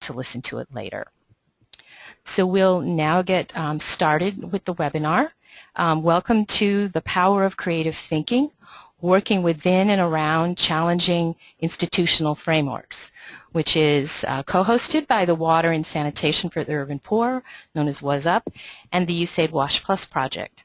to listen to it later. So we'll now get started with the webinar. Welcome to The Power of Creative Thinking, Working Within and Around Challenging Institutional Frameworks, which is co-hosted by the Water and Sanitation for the Urban Poor, known as WSUP, and the USAID WASHplus project.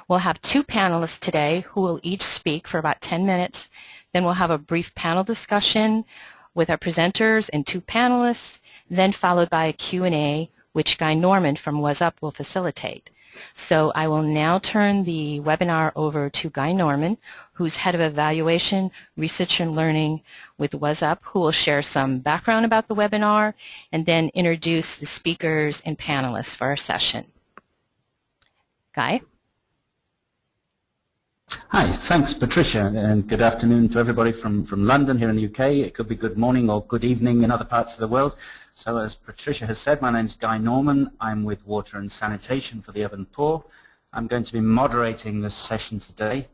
We'll have two panelists today who will each speak for about 10 minutes. Then we'll have a brief panel discussion with our presenters and two panelists, then followed by a Q&A, which Guy Norman from WSUP will facilitate. So I will now turn the webinar over to Guy Norman, who's Head of Evaluation, Research and Learning with WSUP, who will share some background about the webinar and then introduce the speakers and panelists for our session. Guy? Hi, thanks Patricia, and good afternoon to everybody from London here in the UK. It could be good morning or good evening in other parts of the world. So as Patricia has said, my name is Guy Norman. I'm with Water and Sanitation for the Urban Poor. I'm going to be moderating this session today.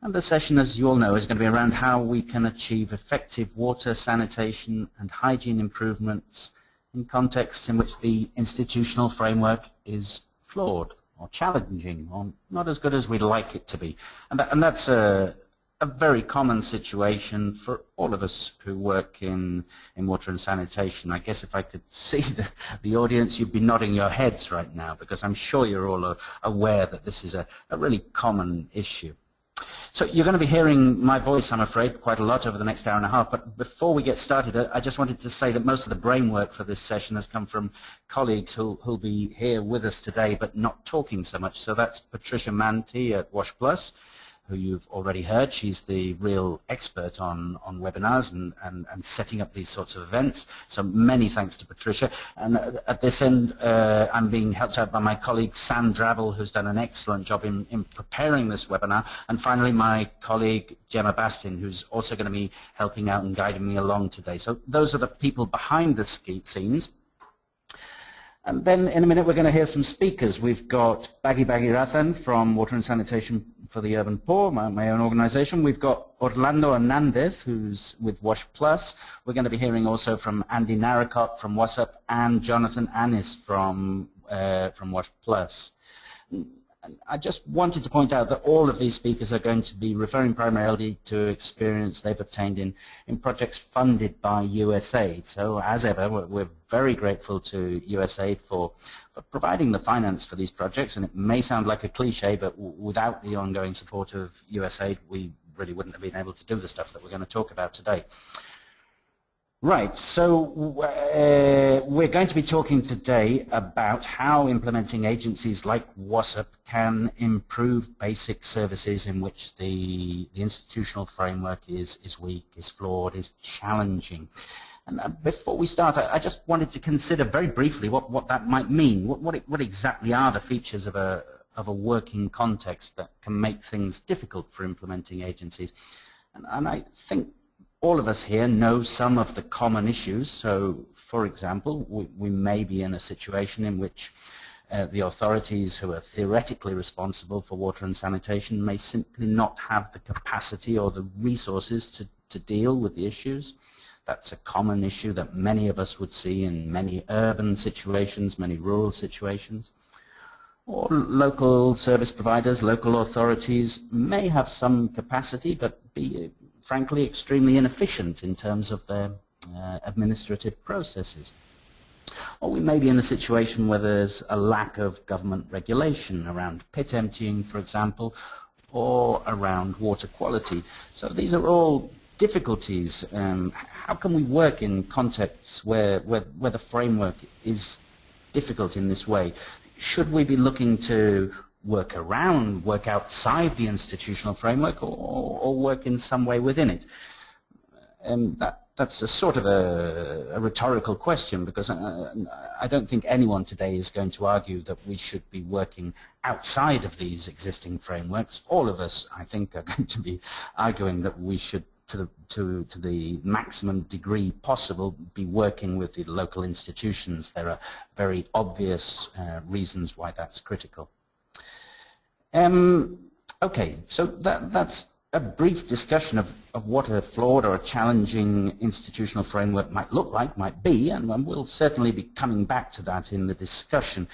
And the session, as you all know, is going to be around how we can achieve effective water, sanitation and hygiene improvements in contexts in which the institutional framework is flawed, or challenging, or not as good as we'd like it to be. And that's a very common situation for all of us who work in water and sanitation. I guess if I could see the audience, you'd be nodding your heads right now, because I'm sure you're all aware that this is a really common issue. So you're going to be hearing my voice, I'm afraid, quite a lot over the next hour and a half. But before we get started, I just wanted to say that most of the brainwork for this session has come from colleagues who'll be here with us today, but not talking so much. So that's Patricia Manti at WASHplus, who you've already heard. She's the real expert on webinars and setting up these sorts of events. So many thanks to Patricia. And at this end, I'm being helped out by my colleague Sam Drabble, who's done an excellent job in preparing this webinar. And finally, my colleague Gemma Bastin, who's also going to be helping out and guiding me along today. So those are the people behind the scenes. And then in a minute, we're going to hear some speakers. We've got Baghi Baghirathan from Water and Sanitation for the Urban Poor, my own organization. We've got Orlando Hernandez, who's with WASHplus. We're going to be hearing also from Andy Narracott from WSUP and Jonathan Annis from WASHplus. And I just wanted to point out that all of these speakers are going to be referring primarily to experience they've obtained in projects funded by USAID. So as ever, we're very grateful to USAID for providing the finance for these projects. And it may sound like a cliche, but without the ongoing support of USAID, we really wouldn't have been able to do the stuff that we're going to talk about today. Right, so we're going to be talking today about how implementing agencies like WSUP can improve basic services in which the institutional framework is weak, is flawed, is challenging. And before we start, I just wanted to consider very briefly what that might mean. What exactly are the features of a working context that can make things difficult for implementing agencies? And I think all of us here know some of the common issues. So, for example, we may be in a situation in which the authorities who are theoretically responsible for water and sanitation may simply not have the capacity or the resources to deal with the issues. That's a common issue that many of us would see in many urban situations, many rural situations. Or local service providers, local authorities may have some capacity but be frankly extremely inefficient in terms of their administrative processes. Or we may be in a situation where there's a lack of government regulation around pit emptying, for example, or around water quality. So these are all difficulties. How can we work in contexts where the framework is difficult in this way? Should we be looking to work around, work outside the institutional framework, or work in some way within it? And that's a sort of a rhetorical question, because I don't think anyone today is going to argue that we should be working outside of these existing frameworks. All of us, I think, are going to be arguing that we should, to the maximum degree possible, be working with the local institutions. There are very obvious reasons why that's critical. Okay, so that's a brief discussion of what a flawed or a challenging institutional framework might look like, might be, and we'll certainly be coming back to that in the discussion.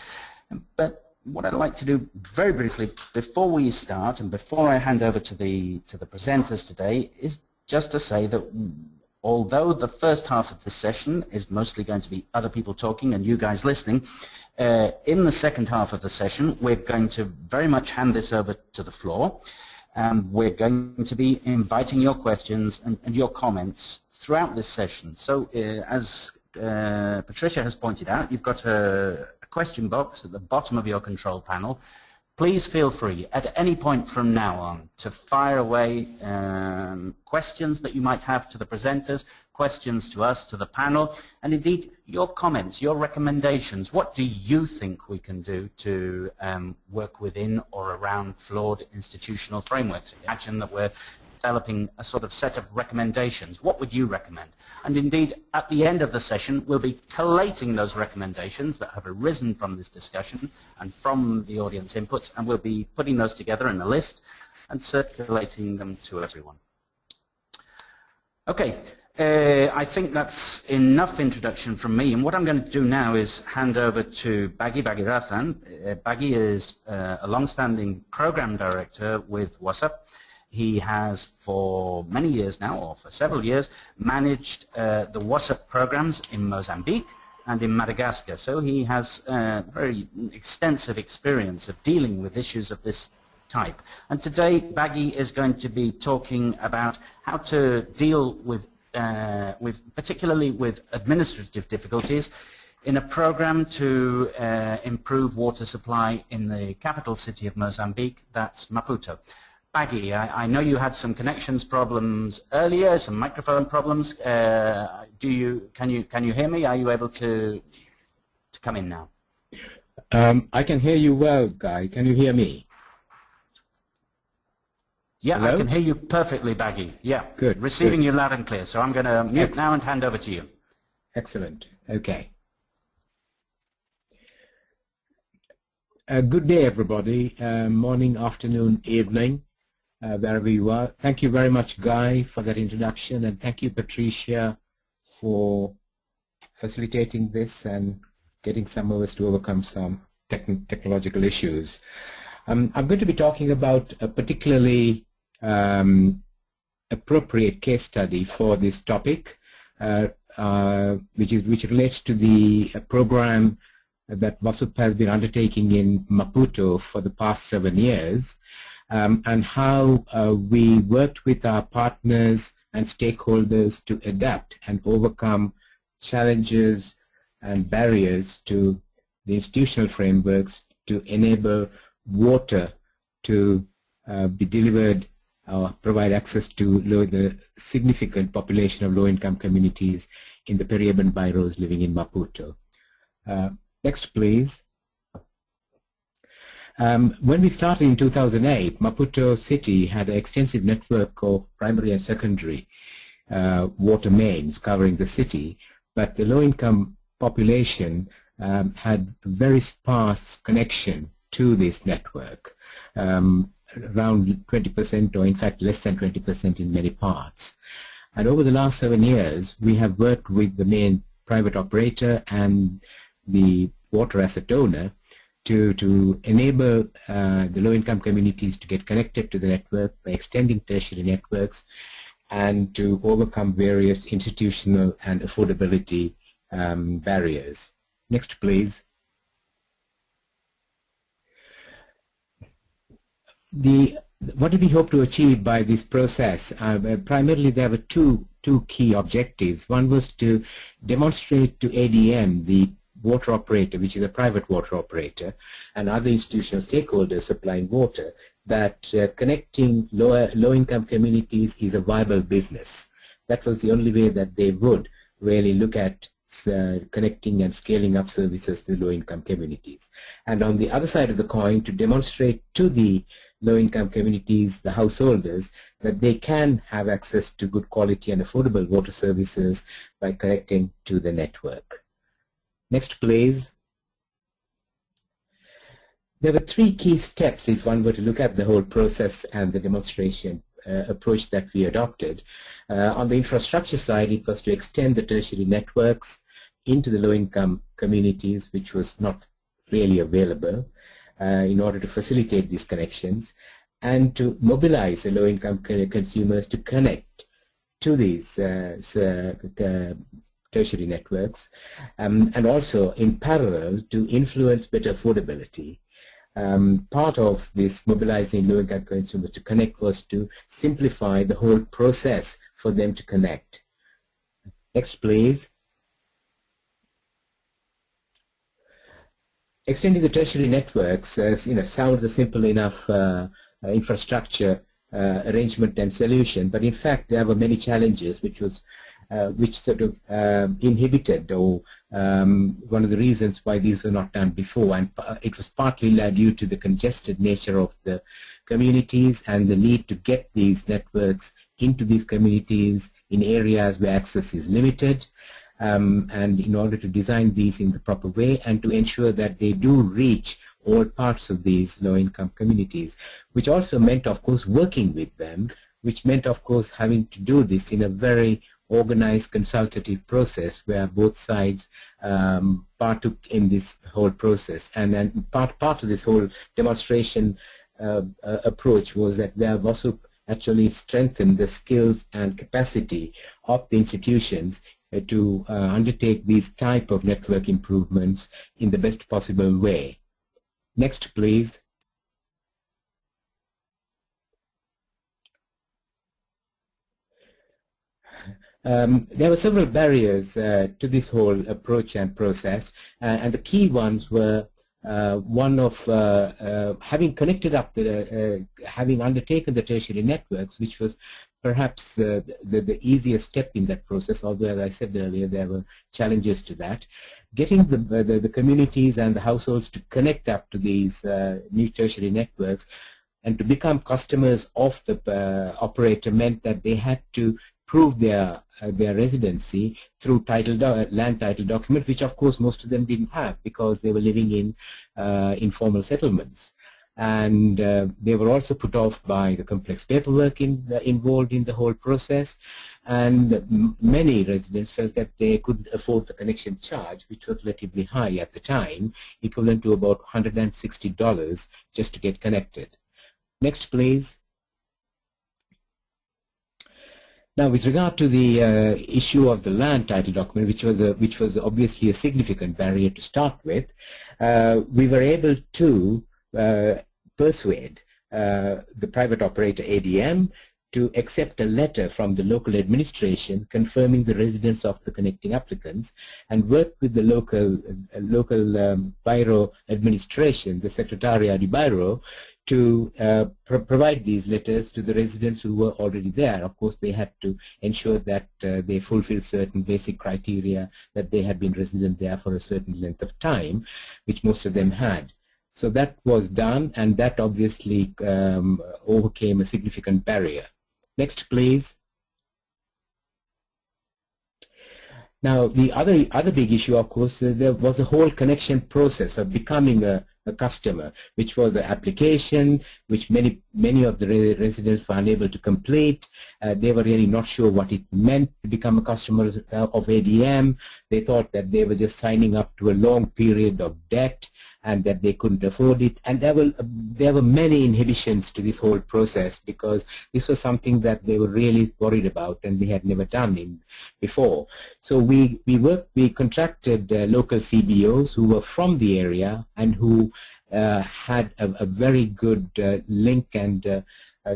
But what I'd like to do very briefly before we start and before I hand over to the presenters today is just to say that although the first half of the session is mostly going to be other people talking and you guys listening, in the second half of the session we're going to very much hand this over to the floor. We're going to be inviting your questions and your comments throughout this session. So as Patricia has pointed out, you've got a question box at the bottom of your control panel. Please feel free at any point from now on to fire away questions that you might have to the presenters, questions to us, to the panel, and indeed your comments, your recommendations. What do you think we can do to work within or around flawed institutional frameworks? Imagine that we're developing a sort of set of recommendations. What would you recommend? And indeed, at the end of the session, we'll be collating those recommendations that have arisen from this discussion and from the audience inputs, and we'll be putting those together in a list and circulating them to everyone. Okay, I think that's enough introduction from me, and what I'm going to do now is hand over to Baghi Baghirathan. Baghi is a long-standing program director with WSUP. He has for many years now, or for several years, managed the WSUP programs in Mozambique and in Madagascar. So he has very extensive experience of dealing with issues of this type. And today, Baghi is going to be talking about how to deal with particularly with administrative difficulties in a program to improve water supply in the capital city of Mozambique, that's Maputo. Baghi, I know you had some connections problems earlier, some microphone problems. Can you hear me? Are you able to come in now? I can hear you well, Guy. Can you hear me? Yeah, Hello? I can hear you perfectly, Baghi. Yeah, good. Receiving good. you loud and clear. So I'm going to mute now and hand over to you. Excellent. Okay. Good day, everybody. Morning, afternoon, evening, wherever you are. Thank you very much, Guy, for that introduction, and thank you, Patricia, for facilitating this and getting some of us to overcome some technological issues. I'm going to be talking about a particularly appropriate case study for this topic, which relates to the program that WSUP has been undertaking in Maputo for the past 7 years, and how we worked with our partners and stakeholders to adapt and overcome challenges and barriers to the institutional frameworks to enable water to be delivered or provide access to the significant population of low-income communities in the peri-urban boroughs living in Maputo. Next, please. When we started in 2008, Maputo City had an extensive network of primary and secondary water mains covering the city, but the low-income population had very sparse connection to this network, around 20% or in fact less than 20% in many parts. And over the last 7 years, we have worked with the main private operator and the water asset owner to enable the low-income communities to get connected to the network by extending tertiary networks and to overcome various institutional and affordability barriers. Next, please. What did we hope to achieve by this process? Primarily, there were two key objectives. One was to demonstrate to ADM, the water operator, which is a private water operator, and other institutional stakeholders supplying water, that connecting low-income communities is a viable business. That was the only way that they would really look at connecting and scaling up services to low-income communities. And on the other side of the coin, to demonstrate to the low-income communities, the householders, that they can have access to good quality and affordable water services by connecting to the network. Next, please. There were 3 key steps if one were to look at the whole process and the demonstration approach that we adopted. On the infrastructure side, it was to extend the tertiary networks into the low-income communities, which was not really available, in order to facilitate these connections, and to mobilize the low-income consumers to connect to these tertiary networks, and also in parallel to influence better affordability. Part of this mobilizing low-income consumers to connect was to simplify the whole process for them to connect. Next, please. Extending the tertiary networks, sounds a simple enough infrastructure arrangement and solution, but in fact there were many challenges which sort of inhibited, or one of the reasons why these were not done before, and it was partly due to the congested nature of the communities and the need to get these networks into these communities in areas where access is limited, and in order to design these in the proper way and to ensure that they do reach all parts of these low-income communities, which also meant, of course, working with them, which meant, of course, having to do this in a very organized consultative process where both sides partook in this whole process. And then part of this whole demonstration approach was that we have also actually strengthened the skills and capacity of the institutions to undertake these type of network improvements in the best possible way. Next, please. There were several barriers to this whole approach and process, and the key ones were one of having connected up having undertaken the tertiary networks, which was perhaps the easiest step in that process, although, as I said earlier, there were challenges to that. Getting the communities and the households to connect up to these new tertiary networks and to become customers of the operator meant that they had to prove their residency through land title document, which of course most of them didn't have because they were living in informal settlements. And they were also put off by the complex paperwork involved in the whole process, and many residents felt that they couldn't afford the connection charge, which was relatively high at the time, equivalent to about $160 just to get connected. Next, please. Now, with regard to the issue of the land title document, which was obviously a significant barrier to start with, we were able to persuade the private operator ADM to accept a letter from the local administration confirming the residence of the connecting applicants, and work with the local Bairo administration, the Secretariat de Bairo, to provide these letters to the residents who were already there. Of course, they had to ensure that they fulfill certain basic criteria, that they had been resident there for a certain length of time, which most of them had. So that was done, and that obviously overcame a significant barrier. Next, please. Now, the other big issue, of course, there was a whole connection process of becoming a customer, which was an application which many of the residents were unable to complete. They were really not sure what it meant to become a customer of ADM. They thought that they were just signing up to a long period of debt and that they couldn't afford it. And there were many inhibitions to this whole process because this was something that they were really worried about and they had never done before. So we contracted local CBOs who were from the area and who had a very good link and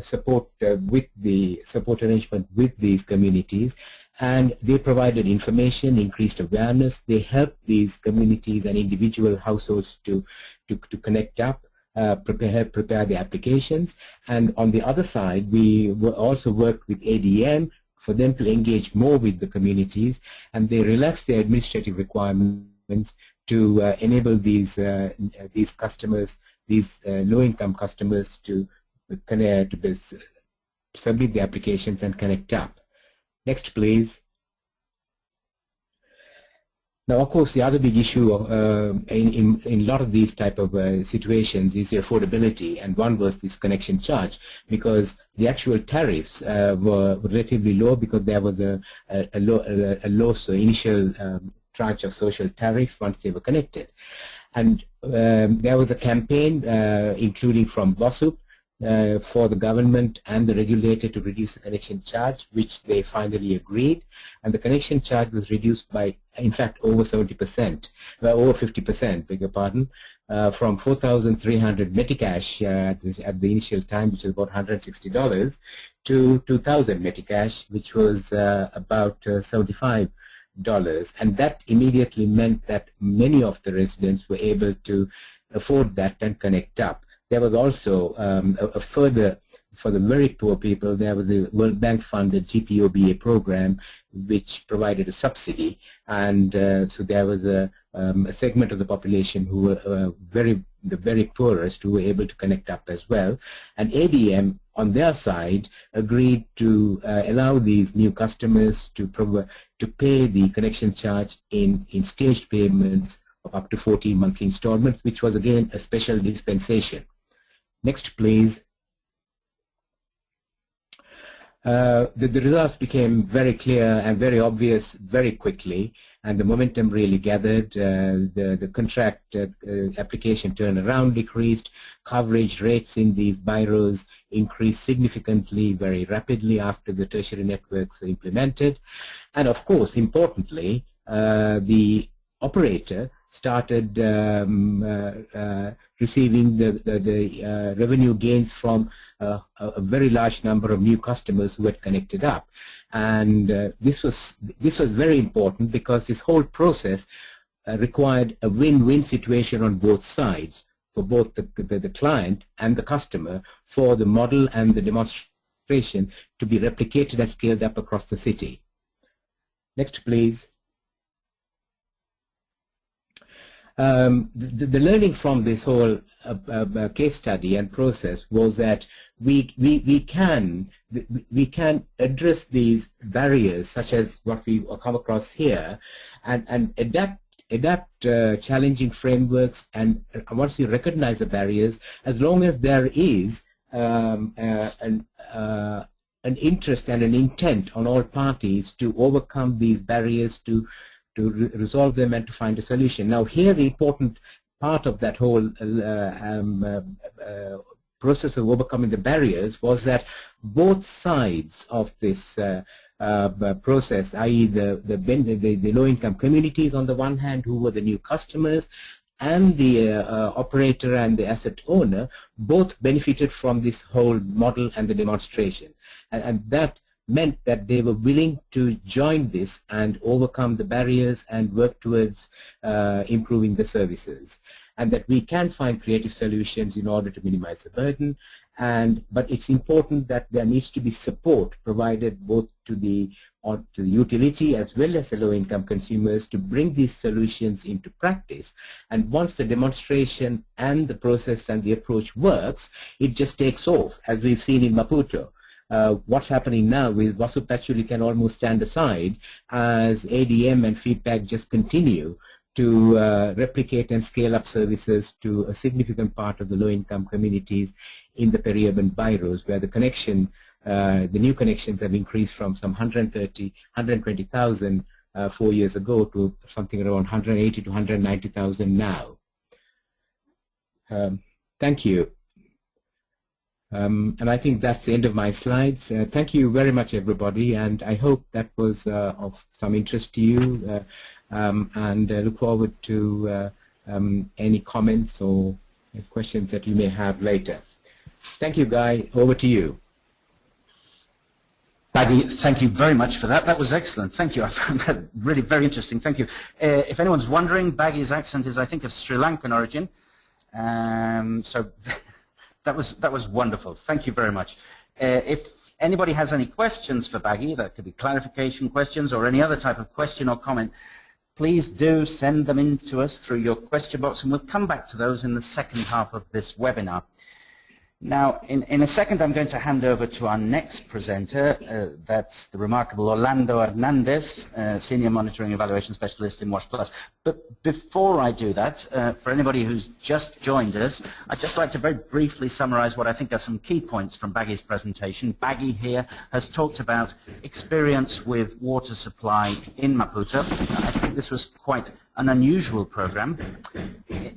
support arrangement with these communities, and they provided information, increased awareness. They helped these communities and individual households to connect up, prepare the applications. And on the other side, we also worked with ADM for them to engage more with the communities, and they relaxed their administrative requirements to enable these customers, these low-income customers, to submit the applications and connect up. Next, please. Now, of course, the other big issue in a lot of these type of situations is the affordability, and one was this connection charge, because the actual tariffs were relatively low because there was a low initial tranche of social tariff once they were connected. And there was a campaign, including from WSUP, for the government and the regulator to reduce the connection charge, which they finally agreed. And the connection charge was reduced by, in fact, over 70%, over 50%, beg your pardon, from 4,300 Meticash at the initial time, which is about $160, to 2,000 Meticash, which was about $75. And that immediately meant that many of the residents were able to afford that and connect up. There was also a further, for the very poor people, there was a World Bank funded GPOBA program which provided a subsidy, and so there was a segment of the population who were the very poorest who were able to connect up as well. And ADM on their side agreed to allow these new customers to pay the connection charge in staged payments of up to 14 monthly installments, which was again a special dispensation. Next, please. The results became very clear and very obvious very quickly, and the momentum really gathered. The contract application turnaround decreased. Coverage rates in these bureaus increased significantly very rapidly after the tertiary networks were implemented. And of course, importantly, the operator started receiving the revenue gains from a very large number of new customers who had connected up. And this was very important because this whole process required a win-win situation on both sides, for both the client and the customer, for the model and the demonstration to be replicated and scaled up across the city. Next, please. The learning from this whole case study and process was that we can address these barriers, such as what we come across here, and adapt challenging frameworks. And once you recognize the barriers, as long as there is an interest and an intent on all parties to overcome these barriers, to resolve them and to find a solution. Now, here the important part of that whole process of overcoming the barriers was that both sides of this process, i.e. the low-income communities on the one hand, who were the new customers, and the operator and the asset owner, both benefited from this whole model and the demonstration. And that meant that they were willing to join this and overcome the barriers and work towards improving the services, and that we can find creative solutions in order to minimize the burden. But it's important that there needs to be support provided both to the utility as well as the low-income consumers to bring these solutions into practice. And once the demonstration and the process and the approach works, it just takes off, as we've seen in Maputo. What's happening now is WSUP actually can almost stand aside as ADM and feedback just continue to replicate and scale up services to a significant part of the low-income communities in the peri-urban boroughs, where the connection, the new connections have increased from some 120,000 4 years ago to something around 180 to 190,000 now. Thank you. And I think that's the end of my slides. Thank you very much, everybody, and I hope that was of some interest to you, and look forward to any comments or questions that you may have later. Thank you, Guy. Over to you. Baghi, thank you very much for that. That was excellent. Thank you. I found that really very interesting. Thank you. If anyone's wondering, Baghi's accent is, I think, of Sri Lankan origin. So that was wonderful. Thank you very much. If anybody has any questions for Baghi, that could be clarification questions or any other type of question or comment, please do send them in to us through your question box, and we'll come back to those in the second half of this webinar. Now, in a second, I'm going to hand over to our next presenter. That's the remarkable Orlando Hernandez, Senior Monitoring Evaluation Specialist in WASHplus. But before I do that, for anybody who's just joined us, I'd just like to very briefly summarize what I think are some key points from Baghi's presentation. Baghi here has talked about experience with water supply in Maputo. I think this was quite an unusual program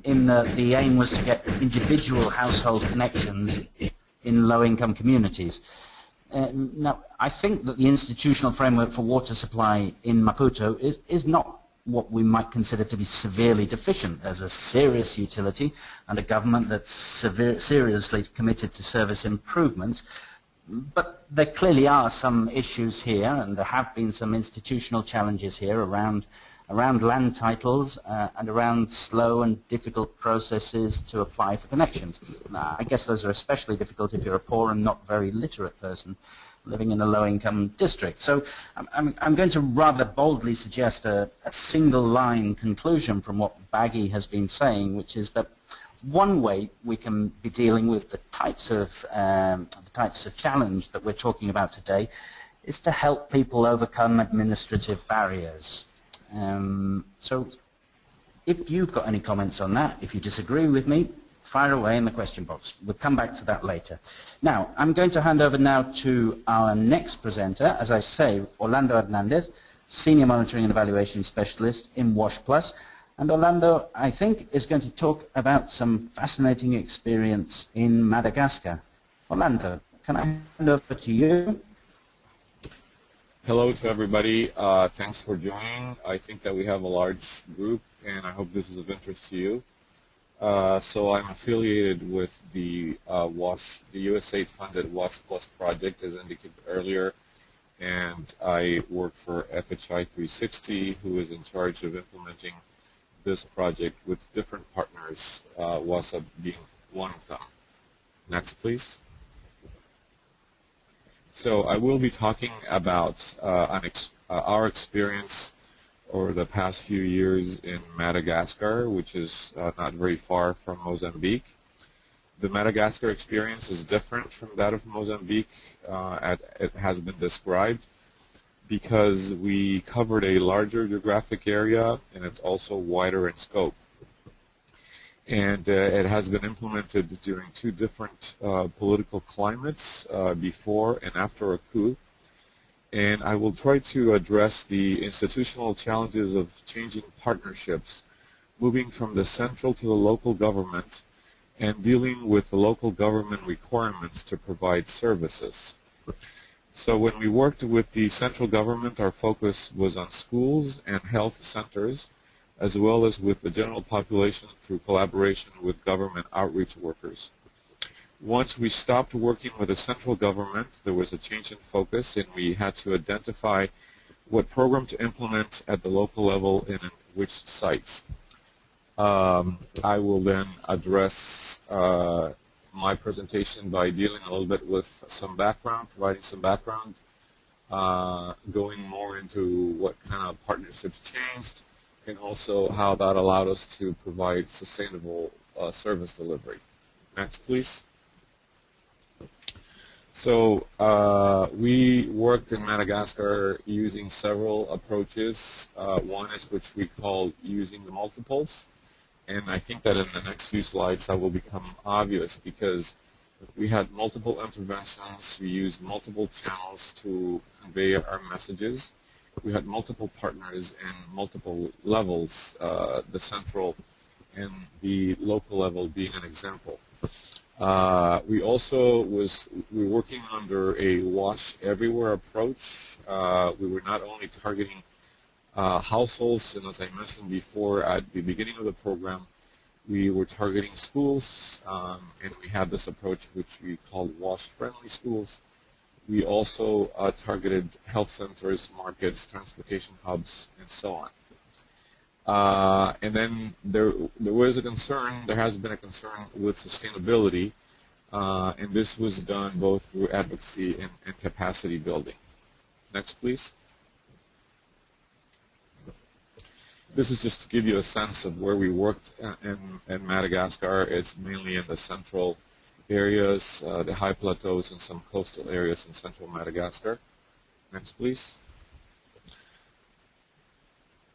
in that the aim was to get individual household connections in low-income communities. Now, I think that the institutional framework for water supply in Maputo is not what we might consider to be severely deficient. There's a serious utility and a government that's seriously committed to service improvements, but there clearly are some issues here, and there have been some institutional challenges here around land titles and around slow and difficult processes to apply for connections. I guess those are especially difficult if you're a poor and not very literate person living in a low-income district. So I'm going to rather boldly suggest a single-line conclusion from what Baghi has been saying, which is that one way we can be dealing with the types of challenge that we're talking about today is to help people overcome administrative barriers. So if you've got any comments on that, if you disagree with me, fire away in the question box. We'll come back to that later. Now, I'm going to hand over now to our next presenter, as I say, Orlando Hernandez, Senior Monitoring and Evaluation Specialist in WASHplus. And Orlando, I think, is going to talk about some fascinating experience in Madagascar. Orlando, can I hand over to you? Hello to everybody. Thanks for joining. I think that we have a large group, and I hope this is of interest to you. So I'm affiliated with the USAID-funded WASHplus project, as indicated earlier, and I work for FHI 360, who is in charge of implementing this project with different partners, WSUP being one of them. Next, please. So I will be talking about our experience over the past few years in Madagascar, which is not very far from Mozambique. The Madagascar experience is different from that of Mozambique, it has been described, because we covered a larger geographic area and it's also wider in scope. And it has been implemented during two different political climates, before and after a coup. And I will try to address the institutional challenges of changing partnerships, moving from the central to the local government, and dealing with the local government requirements to provide services. So when we worked with the central government, our focus was on schools and health centers, as well as with the general population through collaboration with government outreach workers. Once we stopped working with the central government, there was a change in focus, and we had to identify what program to implement at the local level and in which sites. I will then address my presentation by dealing a little bit with some background, providing some background, going more into what kind of partnerships changed, and also how that allowed us to provide sustainable service delivery. Next, please. So we worked in Madagascar using several approaches. One is which we call using the multiples, and I think that in the next few slides that will become obvious, because we had multiple interventions, we used multiple channels to convey our messages. We had multiple partners and multiple levels, the central and the local level being an example. We also were working under a wash everywhere approach. We were not only targeting households, and as I mentioned before at the beginning of the program, we were targeting schools, and we had this approach which we called wash-friendly schools. We also targeted health centers, markets, transportation hubs, and so on. And then there was a concern, there has been a concern with sustainability, and this was done both through advocacy and capacity building. Next, please. This is just to give you a sense of where we worked in Madagascar. It's mainly in the central areas, the high plateaus, and some coastal areas in central Madagascar. Next, please.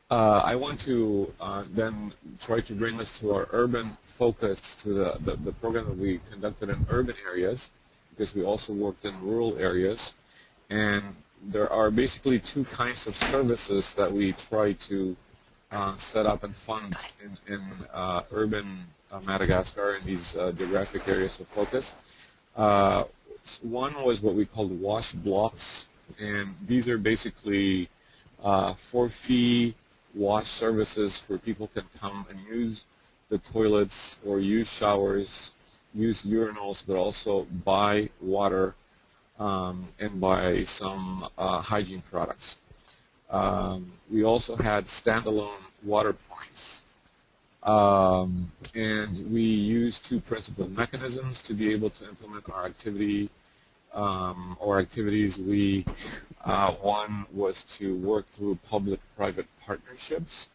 I want to then try to bring us to our urban focus, to the program that we conducted in urban areas, because we also worked in rural areas. And there are basically two kinds of services that we try to set up and fund in urban Madagascar in these geographic areas of focus. One was what we called wash blocks, and these are basically for-fee wash services where people can come and use the toilets or use showers, use urinals, but also buy water and buy some hygiene products. We also had standalone water points. And we used two principal mechanisms to be able to implement our activity or activities. One was to work through public-private partnerships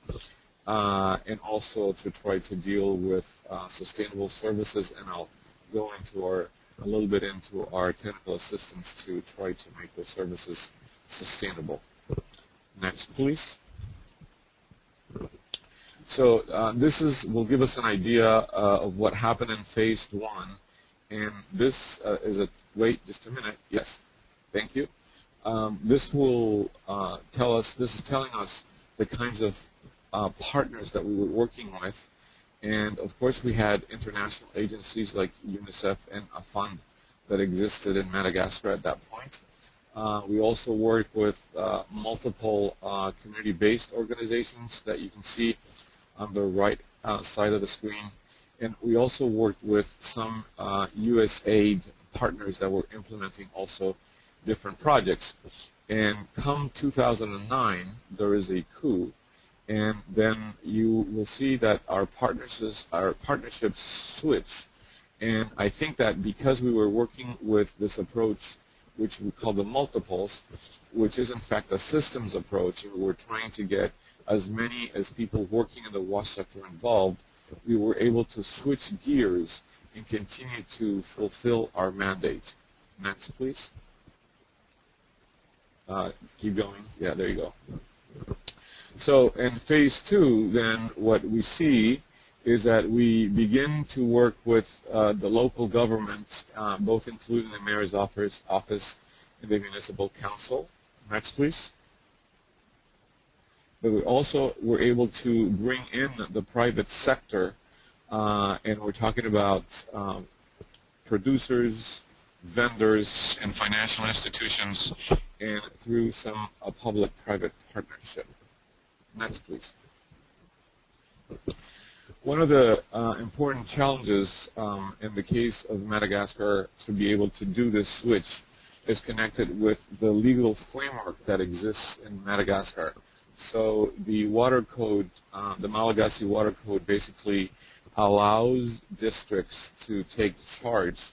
and also to try to deal with sustainable services, and I'll go into a little bit into our technical assistance to try to make those services sustainable. Next, please. So this will give us an idea of what happened in phase one, and this is a, wait just a minute, yes, thank you. This will this is telling us the kinds of partners that we were working with, and of course we had international agencies like UNICEF and a fund that existed in Madagascar at that point. We also worked with multiple community-based organizations that you can see on the right side of the screen, and we also worked with some USAID partners that were implementing also different projects. And come 2009, there is a coup, and then you will see that our partnerships switch. And I think that because we were working with this approach, which we call the multiples, which is in fact a systems approach, and we were trying to get as many as people working in the WASH sector involved, we were able to switch gears and continue to fulfill our mandate. Next, please. Keep going. Yeah, there you go. So in phase two, then, what we see is that we begin to work with the local government, both including the mayor's office and the municipal council. Next, please. But we also were able to bring in the private sector, and we're talking about producers, vendors, and financial institutions, and through some public-private partnership. Next, please. One of the important challenges in the case of Madagascar to be able to do this switch is connected with the legal framework that exists in Madagascar. So the water code, the Malagasy water code, basically allows districts to take charge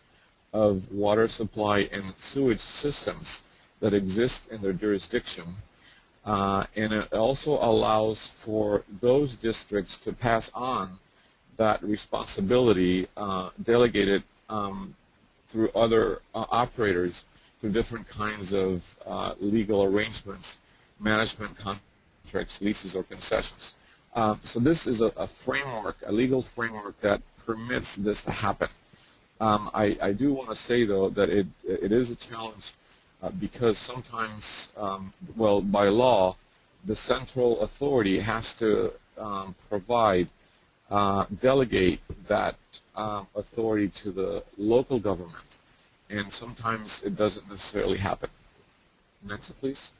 of water supply and sewage systems that exist in their jurisdiction. And it also allows for those districts to pass on that responsibility delegated through other operators through different kinds of legal arrangements, management contracts, leases, or concessions. So this is a framework, a legal framework that permits this to happen. I do want to say, though, that it is a challenge because sometimes, well, by law, the central authority has to delegate that authority to the local government, and sometimes it doesn't necessarily happen. Next, please.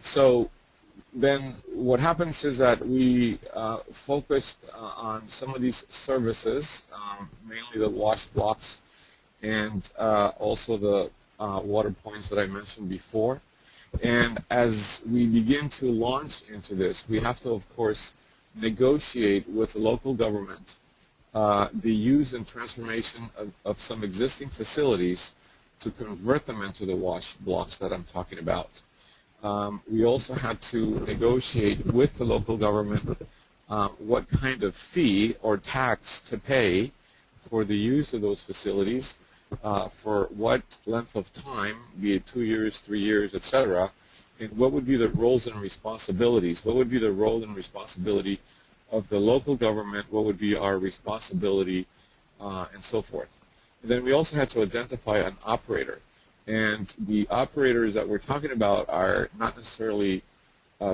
So then what happens is that we focused on some of these services, mainly the wash blocks and also the water points that I mentioned before. And as we begin to launch into this, we have to, of course, negotiate with the local government the use and transformation of some existing facilities to convert them into the wash blocks that I'm talking about. We also had to negotiate with the local government what kind of fee or tax to pay for the use of those facilities, for what length of time, be it 2 years, 3 years, etc., and what would be the roles and responsibilities? What would be the role and responsibility of the local government? What would be our responsibility, and so forth? And then we also had to identify an operator. And the operators that we're talking about are not necessarily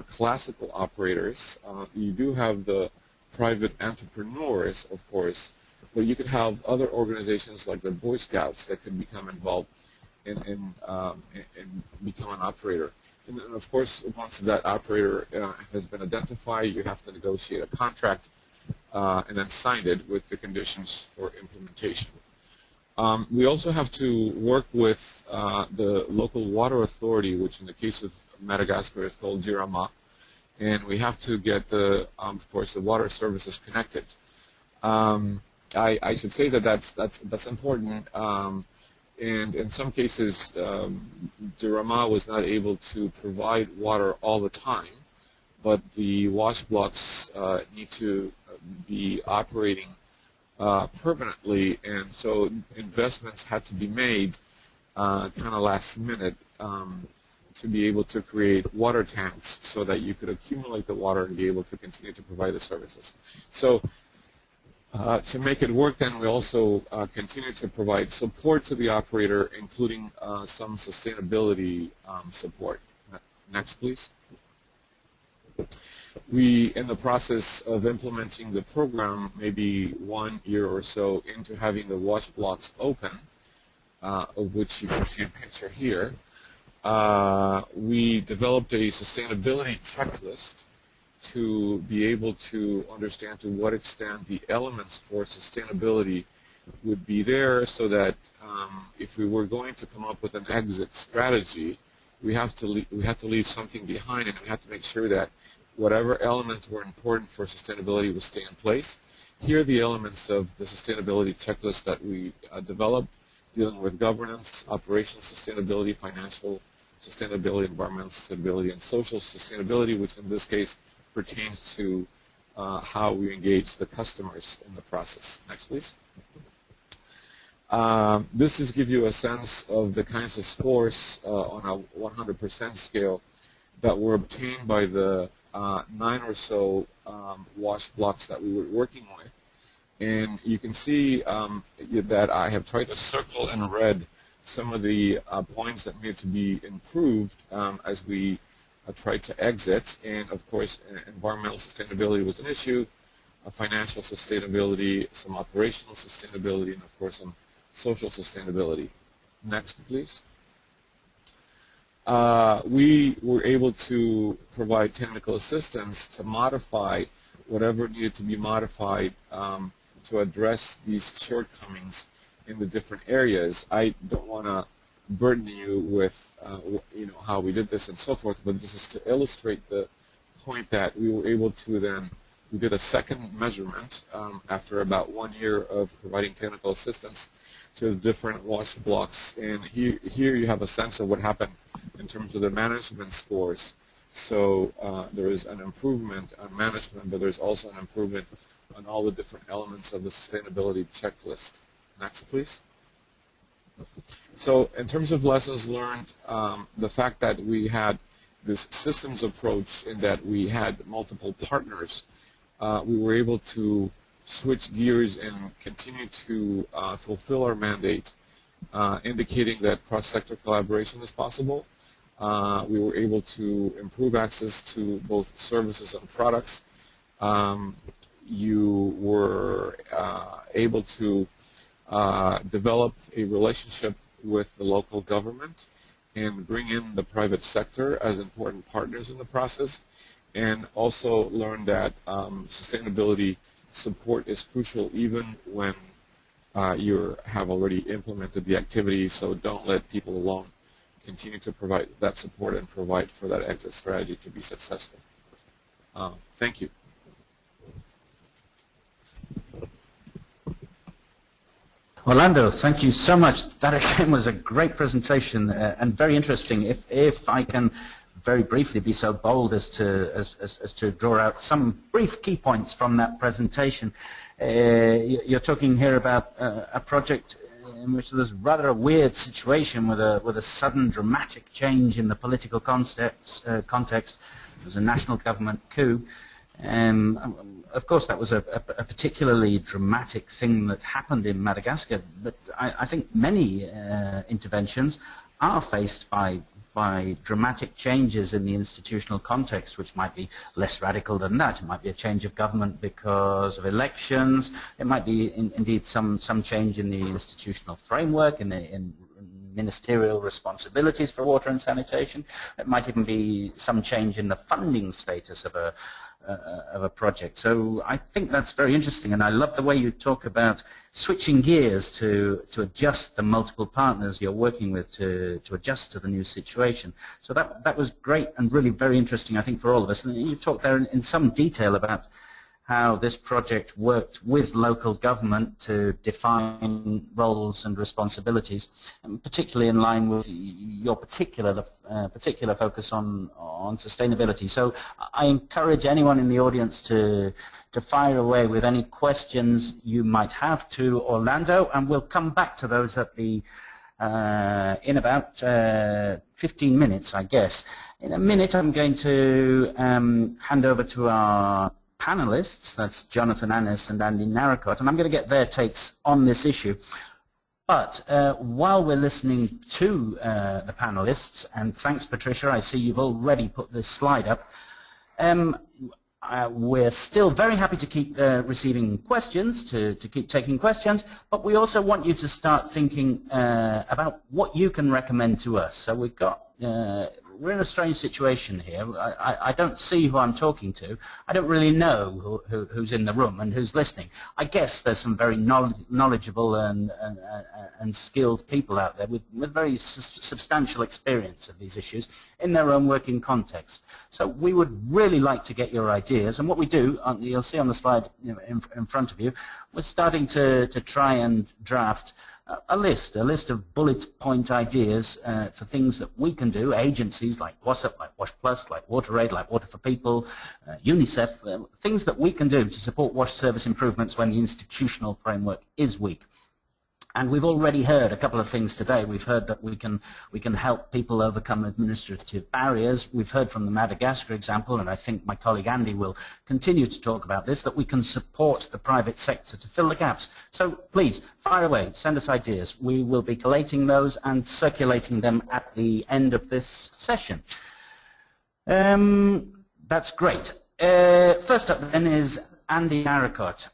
classical operators. You do have the private entrepreneurs, of course, but you could have other organizations like the Boy Scouts that could become involved and become an operator. And then, of course, once that operator has been identified, you have to negotiate a contract and then sign it with the conditions for implementation. We also have to work with the local water authority, which in the case of Madagascar is called Jirama, and we have to get the, of course, the water services connected. I should say that that's important. And in some cases, Jirama was not able to provide water all the time, but the wash blocks need to be operating permanently, and so investments had to be made kind of last minute to be able to create water tanks so that you could accumulate the water and be able to continue to provide the services. So to make it work, then we also continue to provide support to the operator, including some sustainability support. Next, please. We, in the process of implementing the program, maybe 1 year or so into having the wash blocks open, of which you can see a picture here, we developed a sustainability checklist to be able to understand to what extent the elements for sustainability would be there, so that if we were going to come up with an exit strategy, we have to leave something behind, and we have to make sure that whatever elements were important for sustainability will stay in place. Here are the elements of the sustainability checklist that we developed, dealing with governance, operational sustainability, financial sustainability, environmental sustainability, and social sustainability, which in this case pertains to how we engage the customers in the process. Next, please. This just gives you a sense of the kinds of scores on a 100% scale that were obtained by the 9 or so wash blocks that we were working with. And you can see that I have tried to circle in red some of the points that need to be improved as we tried to exit. And of course, environmental sustainability was an issue, financial sustainability, some operational sustainability, and of course some social sustainability. Next, please. We were able to provide technical assistance to modify whatever needed to be modified to address these shortcomings in the different areas. I don't want to burden you with how we did this and so forth, but this is to illustrate the point that we were able to then, we did a second measurement after about 1 year of providing technical assistance to the different wash blocks, and here you have a sense of what happened in terms of the management scores. So there is an improvement on management, but there's also an improvement on all the different elements of the sustainability checklist. Next, please. So in terms of lessons learned, the fact that we had this systems approach in that we had multiple partners, we were able to switch gears and continue to fulfill our mandate, indicating that cross-sector collaboration is possible. We were able to improve access to both services and products. You were able to develop a relationship with the local government and bring in the private sector as important partners in the process, and also learn that sustainability support is crucial even when you have already implemented the activity, so don't let people alone. Continue to provide that support and provide for that exit strategy to be successful. Thank you. Orlando, thank you so much. That again was a great presentation and very interesting. If I can very briefly be so bold as to draw out some brief key points from that presentation. You're talking here about a project in which there's rather a weird situation with a sudden dramatic change in the political context. It was a national government coup. Of course, that was a particularly dramatic thing that happened in Madagascar, but I think many interventions are faced by dramatic changes in the institutional context, which might be less radical than that. It might be a change of government because of elections. It might be indeed some change in the institutional framework, in ministerial responsibilities for water and sanitation. It might even be some change in the funding status of a project. So I think that's very interesting, and I love the way you talk about switching gears to adjust the multiple partners you're working with to adjust to the new situation. So that was great and really very interesting, I think, for all of us. And you talked there in some detail about how this project worked with local government to define roles and responsibilities, and particularly in line with your particular focus on sustainability. So I encourage anyone in the audience to fire away with any questions you might have to Orlando, and we'll come back to those at the in about 15 minutes, I guess. In a minute, I'm going to hand over to our panelists, that's Jonathan Annis and Andy Narracott, and I'm going to get their takes on this issue. But while we're listening to the panelists, and thanks Patricia, I see you've already put this slide up, we're still very happy to keep receiving questions, to keep taking questions, but we also want you to start thinking about what you can recommend to us. So we've got we're in a strange situation here. I don't see who I'm talking to. I don't really know who's in the room and who's listening. I guess there's some very knowledgeable and skilled people out there with very substantial experience of these issues in their own working context. So we would really like to get your ideas. And what we do, you'll see on the slide in front of you, we're starting to try and draft a list of bullet point ideas for things that we can do, agencies like WSUP, like WASHplus, like WaterAid, like Water for People, UNICEF, things that we can do to support wash service improvements when the institutional framework is weak. And we've already heard a couple of things today. We've heard that we can help people overcome administrative barriers. We've heard from the Madagascar example, and I think my colleague Andy will continue to talk about this, that we can support the private sector to fill the gaps. So please, fire away, send us ideas. We will be collating those and circulating them at the end of this session. That's great. First up then is Andy Narracott.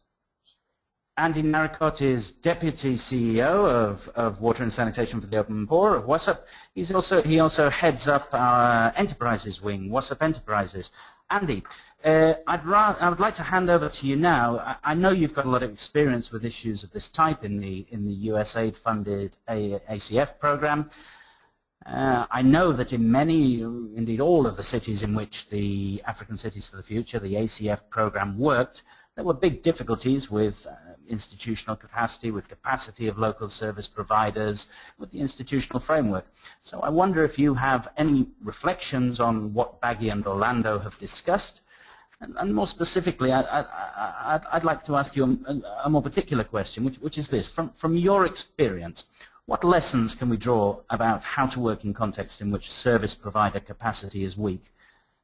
Andy Narracott is Deputy CEO of Water and Sanitation for the Open Poor of WSUP. He also heads up our Enterprises wing, WSUP Enterprises. Andy, I would like to hand over to you now. I know you've got a lot of experience with issues of this type in the USAID-funded ACF program. I know that in many, indeed all of the cities in which the African Cities for the Future, the ACF program, worked, there were big difficulties with institutional capacity, with capacity of local service providers, with the institutional framework. So I wonder if you have any reflections on what Baghi and Orlando have discussed, and more specifically, I'd like to ask you a more particular question, which is this. From your experience, what lessons can we draw about how to work in contexts in which service provider capacity is weak,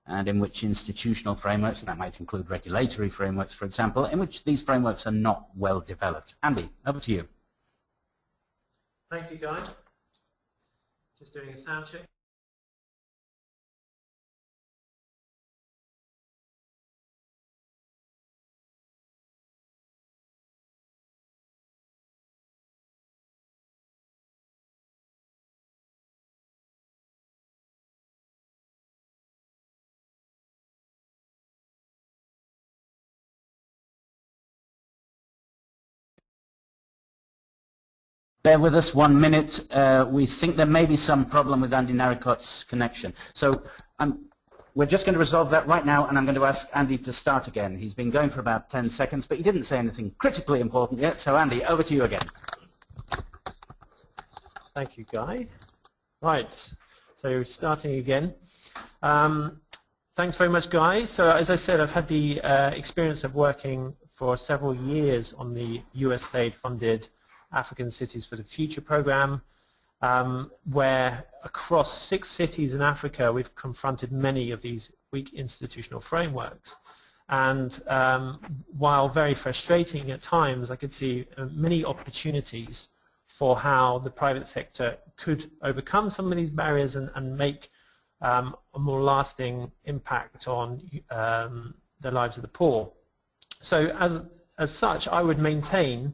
and in which institutional frameworks, and that might include regulatory frameworks, for example, in which these frameworks are not well developed? Andy, over to you. Thank you, Guy. Just doing a sound check. Bear with us 1 minute. We think there may be some problem with Andy Narracott's connection. So we're just going to resolve that right now, and I'm going to ask Andy to start again. He's been going for about 10 seconds, but he didn't say anything critically important yet. So Andy, over to you again. Thank you, Guy. Right, so starting again. Thanks very much, Guy. So as I said, I've had the experience of working for several years on the USAID-funded African Cities for the Future program, where across 6 cities in Africa we've confronted many of these weak institutional frameworks. And while very frustrating at times, I could see many opportunities for how the private sector could overcome some of these barriers and make a more lasting impact on the lives of the poor. So as such, I would maintain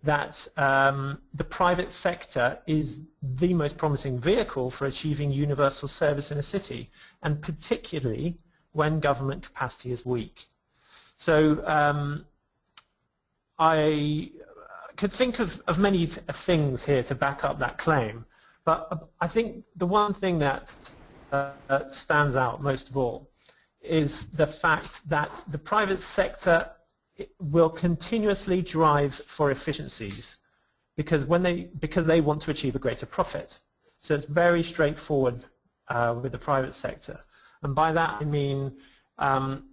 that the private sector is the most promising vehicle for achieving universal service in a city, and particularly when government capacity is weak. So I could think of many things here to back up that claim, but I think the one thing that stands out most of all is the fact that the private sector will continuously drive for efficiencies because they want to achieve a greater profit. So it's very straightforward with the private sector, and by that I mean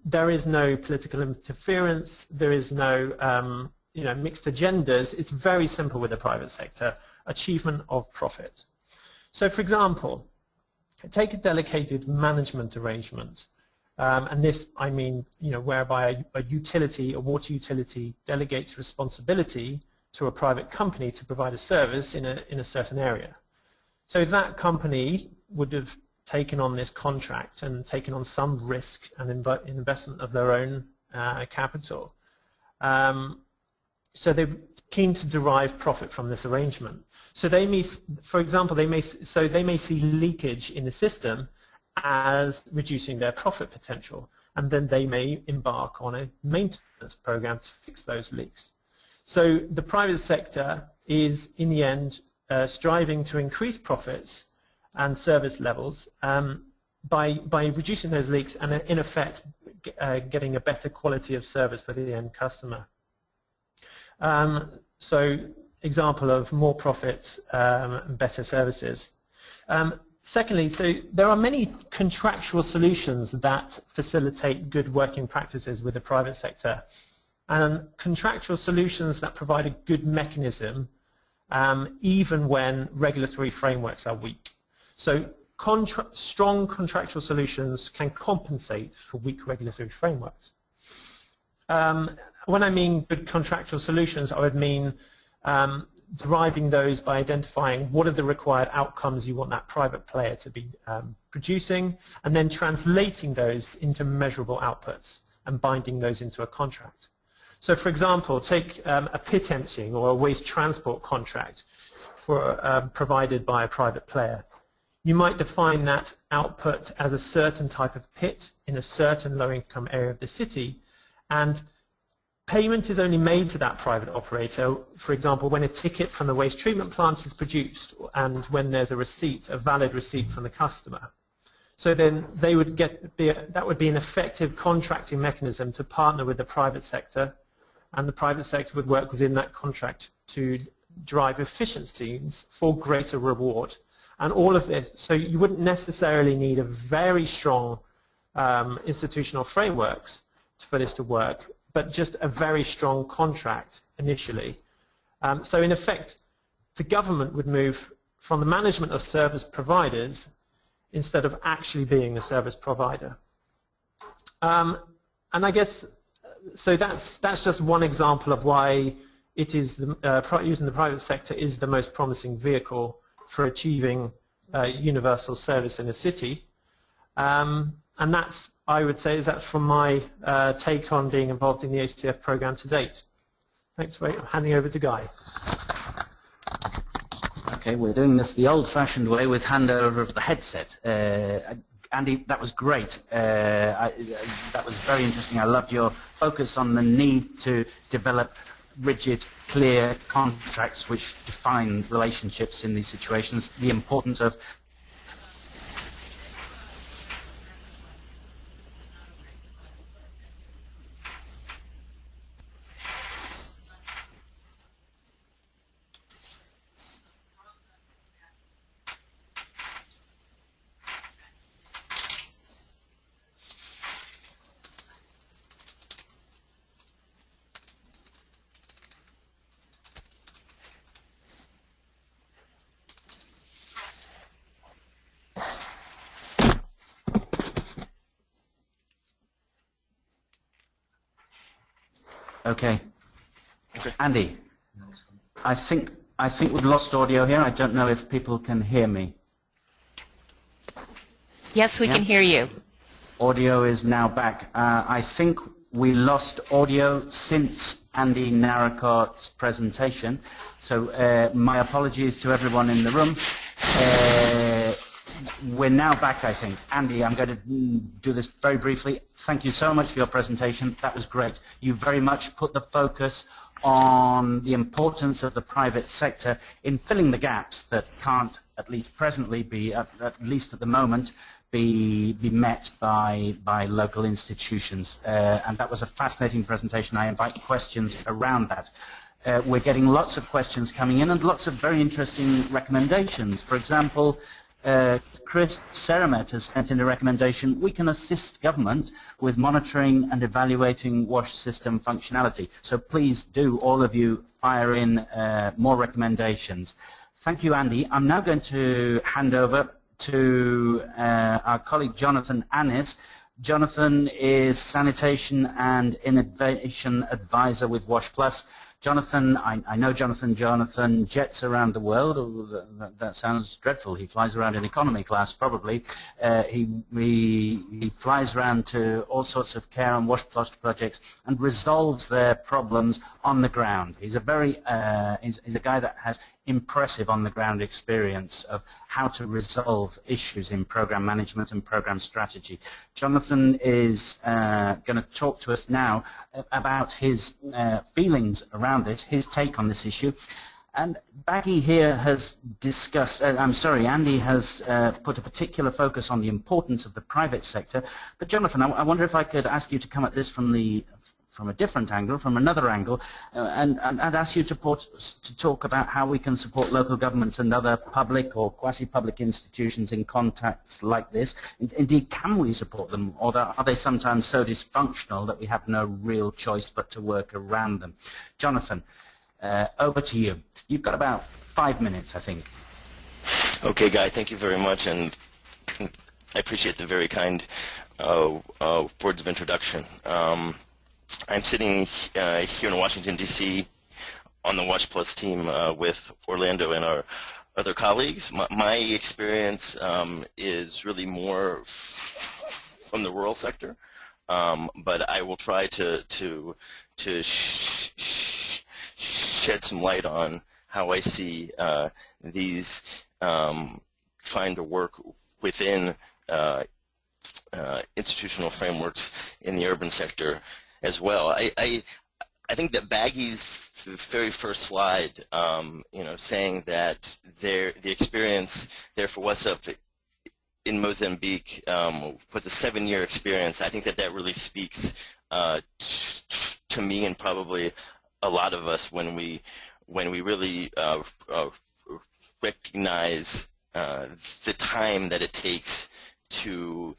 there is no political interference, there is no mixed agendas. It's very simple with the private sector: achievement of profit. So, for example, take a delegated management arrangement, and this I mean, whereby a utility, a water utility, delegates responsibility to a private company to provide a service in a certain area. So that company would have taken on this contract and taken on some risk and investment of their own capital. So they're keen to derive profit from this arrangement. So they may, for example, they may see leakage in the system as reducing their profit potential, and then they may embark on a maintenance program to fix those leaks. So the private sector is, in the end, striving to increase profits and service levels by reducing those leaks and, in effect, getting a better quality of service for the end customer. So, example of more profits and better services. Secondly, so there are many contractual solutions that facilitate good working practices with the private sector, and contractual solutions that provide a good mechanism even when regulatory frameworks are weak. So strong contractual solutions can compensate for weak regulatory frameworks. When I mean good contractual solutions, I would mean deriving those by identifying what are the required outcomes you want that private player to be producing, and then translating those into measurable outputs and binding those into a contract. So, for example, take a pit emptying or a waste transport contract provided by a private player. You might define that output as a certain type of pit in a certain low-income area of the city, and payment is only made to that private operator, for example, when a ticket from the waste treatment plant is produced and when there's a receipt, a valid receipt from the customer. So then they would that would be an effective contracting mechanism to partner with the private sector, and the private sector would work within that contract to drive efficiencies for greater reward. And all of this, so you wouldn't necessarily need a very strong institutional frameworks for this to work, but just a very strong contract initially. So in effect, the government would move from the management of service providers instead of actually being the service provider. And I guess, so that's just one example of why it is using the private sector is the most promising vehicle for achieving universal service in a city. And that's, I would say, that's from my take on being involved in the ACF program to date. Thanks for handing over to Guy. Okay, we're doing this the old-fashioned way with handover of the headset. Andy, that was great. That was very interesting. I loved your focus on the need to develop rigid, clear contracts which define relationships in these situations, the importance of Okay. Okay. Andy, I think we've lost audio here. I don't know if people can hear me. Yes, we Yeah? can hear you. Audio is now back. I think we lost audio since Andy Narracot's presentation. So my apologies to everyone in the room. We're now back, I think. Andy, I'm going to do this very briefly. Thank you so much for your presentation. That was great. You very much put the focus on the importance of the private sector in filling the gaps that can't, at least presently, be, at least at the moment, be met by local institutions. And that was a fascinating presentation. I invite questions around that. We're getting lots of questions coming in and lots of very interesting recommendations. For example, Chris Seramet has sent in a recommendation: we can assist government with monitoring and evaluating WASH system functionality. So please do, all of you, fire in more recommendations. Thank you, Andy. I'm now going to hand over to our colleague Jonathan Annis. Jonathan is Sanitation and Innovation Advisor with WASHplus. Jonathan, I know Jonathan. Jonathan jets around the world. Oh, that sounds dreadful. He flies around in economy class, probably. He flies around to all sorts of care and WASHplus projects and resolves their problems on the ground. He's a very, he's a guy that has impressive on-the-ground experience of how to resolve issues in program management and program strategy. Jonathan is going to talk to us now about his feelings around this, his take on this issue. And Baghi here has discussed, Andy has put a particular focus on the importance of the private sector. But Jonathan, I wonder if I could ask you to come at this from a different angle, from another angle, and ask you to talk about how we can support local governments and other public or quasi-public institutions in contexts like this. Indeed, can we support them, or are they sometimes so dysfunctional that we have no real choice but to work around them? Jonathan, over to you. You've got about 5 minutes, I think. Okay, Guy, thank you very much, and I appreciate the very kind words of introduction. I'm sitting here in Washington, D.C. on the WASHplus team with Orlando and our other colleagues. My experience is really more from the rural sector, but I will try to shed some light on how I see these trying to work within institutional frameworks in the urban sector as well. I think that Baghi's very first slide, saying that the experience there for WSUP in Mozambique was a 7-year experience. I think that really speaks to me and probably a lot of us when we really recognize the time that it takes to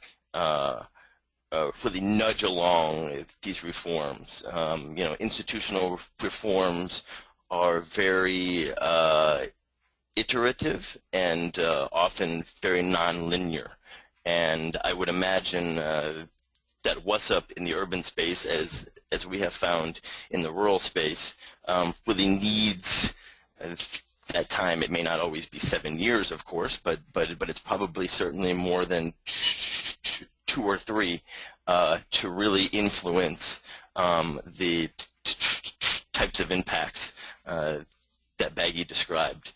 really nudge along these reforms. Institutional reforms are very iterative and often very non-linear. And I would imagine that WSUP in the urban space, as we have found in the rural space, really needs that time. It may not always be 7 years, of course, but it's probably certainly more than 2 or 3 to really influence the types of impacts that Baghi described.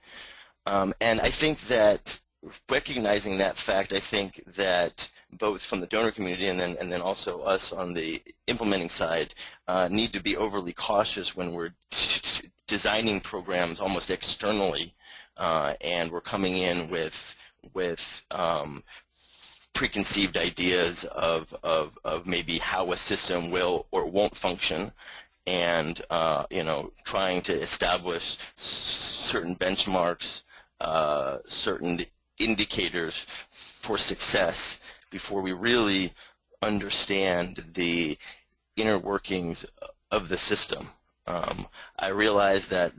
And I think that recognizing that fact, I think that both from the donor community and then also us on the implementing side need to be overly cautious when we're designing programs almost externally, and we're coming in with preconceived ideas of maybe how a system will or won't function, and trying to establish certain benchmarks, certain indicators for success before we really understand the inner workings of the system. I realize that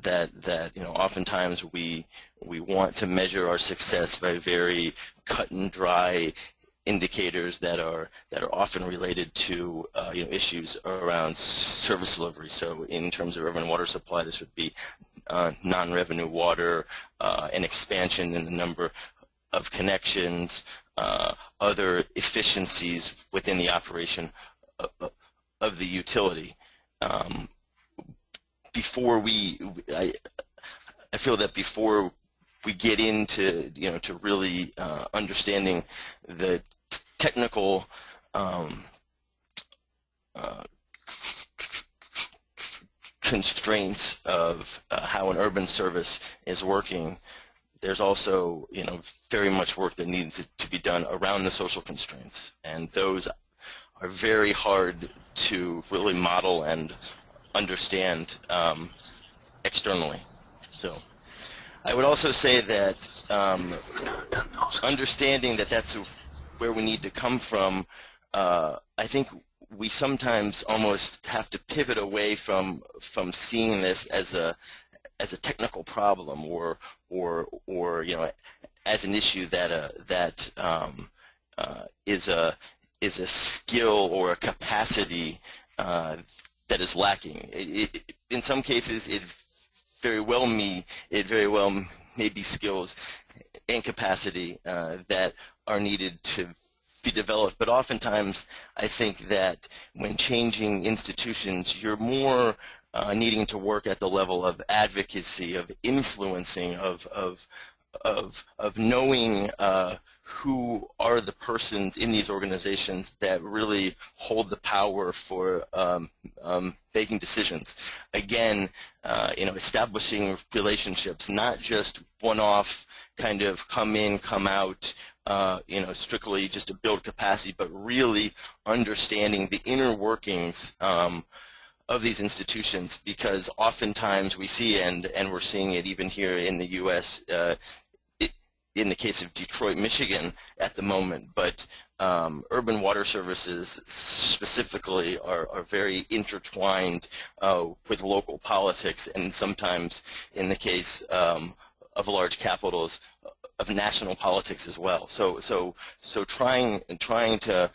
oftentimes we want to measure our success by very cut and dry indicators that are often related to issues around service delivery. So in terms of urban water supply, this would be non-revenue water, an expansion in the number of connections, other efficiencies within the operation of the utility. I feel that before we get into to really understanding the technical constraints of how an urban service is working, there's also very much work that needs to be done around the social constraints, and those are very hard to really model and understand externally. So I would also say that understanding that that's where we need to come from, I think we sometimes almost have to pivot away from seeing this as a technical problem or as an issue that is a skill or a capacity that is lacking. In some cases, it very well may be skills and capacity that are needed to be developed, but oftentimes I think that when changing institutions, you're more needing to work at the level of advocacy, of influencing, of knowing who are the persons in these organizations that really hold the power for making decisions. Again, establishing relationships, not just one-off kind of come in, come out, strictly just to build capacity, but really understanding the inner workings of these institutions, because oftentimes we see, and we're seeing it even here in the U.S., in the case of Detroit, Michigan at the moment, but urban water services specifically are very intertwined with local politics, and sometimes in the case of large capitals, of national politics as well. So trying to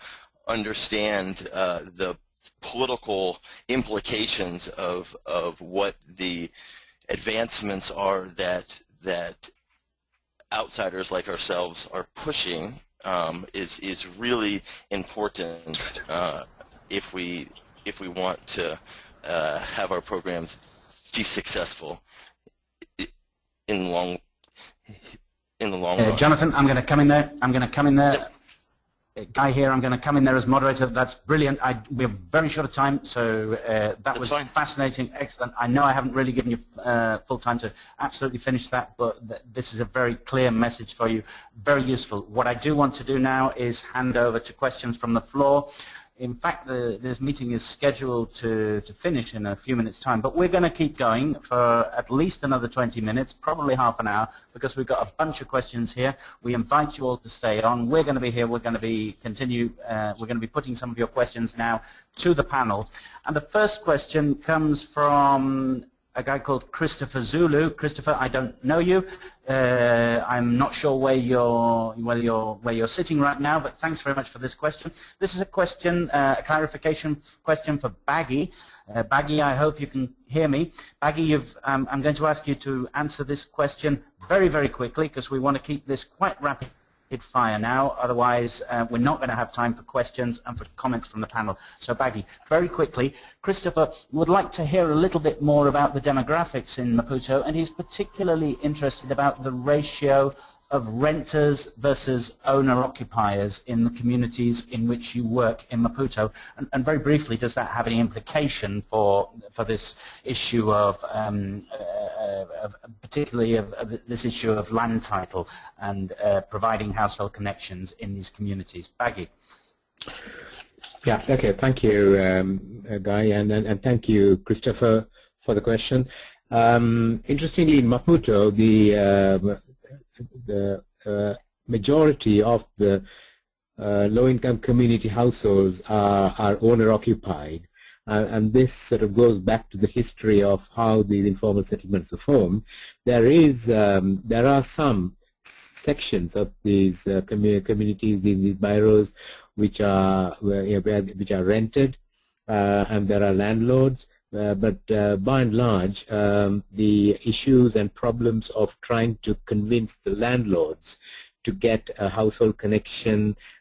understand the political implications of what the advancements are that outsiders like ourselves are pushing is really important if we want to have our programs be successful in the long run. Jonathan, I'm going to come in there. Yep. Guy here, I'm going to come in there as moderator. That's brilliant. We're very short of time, so that was fine. Fascinating, excellent. I know I haven't really given you full time to absolutely finish that, but this is a very clear message for you, very useful. What I do want to do now is hand over to questions from the floor. In fact, this meeting is scheduled to finish in a few minutes' time, but we're going to keep going for at least another 20 minutes, probably half an hour, because we've got a bunch of questions here. We invite you all to stay on. We're going to be here. We're going to be we're going to be putting some of your questions now to the panel. And the first question comes from a guy called Christopher Zulu. Christopher, I don't know you. I'm not sure where you're sitting right now, but thanks very much for this question. This is a question, a clarification question for Baghi. Baghi, I hope you can hear me. Baghi, I'm going to ask you to answer this question very, very quickly, because we want to keep this quite rapid fire now, otherwise we're not going to have time for questions and for comments from the panel. So Baghi, very quickly, Christopher would like to hear a little bit more about the demographics in Maputo, and he's particularly interested about the ratio of renters versus owner-occupiers in the communities in which you work in Maputo. And very briefly, does that have any implication for this issue of particularly of this issue of land title and providing household connections in these communities? Baghi. Yeah, okay, thank you, Guy, and thank you, Christopher, for the question. Interestingly, in Maputo, the majority of the low-income community households are owner-occupied, and this sort of goes back to the history of how these informal settlements are formed. There are some sections of these communities, these byros, which are rented, and there are landlords. But by and large, the issues and problems of trying to convince the landlords to get a household connection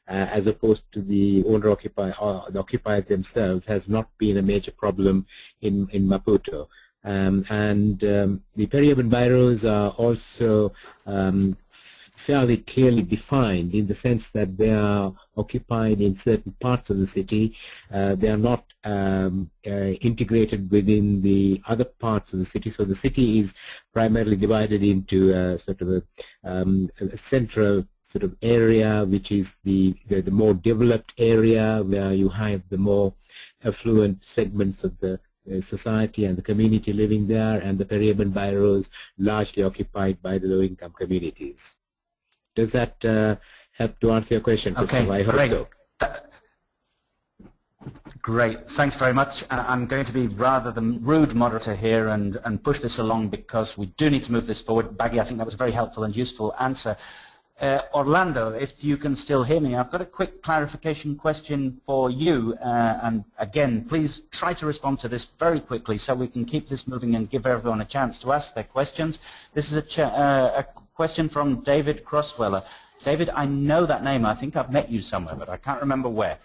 as opposed to the owner-occupier or the occupier themselves has not been a major problem in Maputo. The peri-urban byros are also fairly clearly defined in the sense that they are occupied in certain parts of the city. They are not integrated within the other parts of the city. So the city is primarily divided into sort of a central sort of area, which is the more developed area where you have the more affluent segments of the society and the community living there, and the peri-urban byros largely occupied by the low-income communities. Does that help to answer your question, Christopher? Okay, I hope great. so. Great, thanks very much. I'm going to be rather the rude moderator here and push this along because we do need to move this forward. Baghi, I think that was a very helpful and useful answer. Orlando, if you can still hear me, I've got a quick clarification question for you. And again, please try to respond to this very quickly so we can keep this moving and give everyone a chance to ask their questions. This is a question from David Crossweller. David, I know that name. I think I've met you somewhere, but I can't remember where.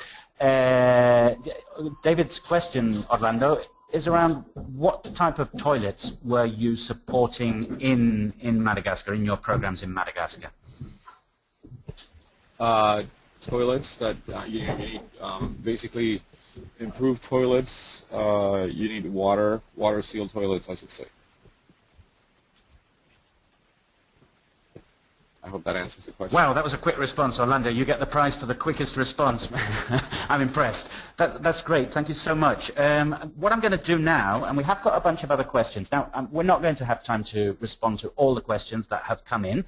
David's question, Orlando, is around what type of toilets were you supporting in Madagascar, in your programs in Madagascar? Toilets that you need, basically improved toilets. You need water-sealed toilets, I should say. I hope that answers the question. Wow, that was a quick response, Orlando. You get the prize for the quickest response. I'm impressed. That's great. Thank you so much. What I'm going to do now, and we have got a bunch of other questions. Now, we're not going to have time to respond to all the questions that have come in.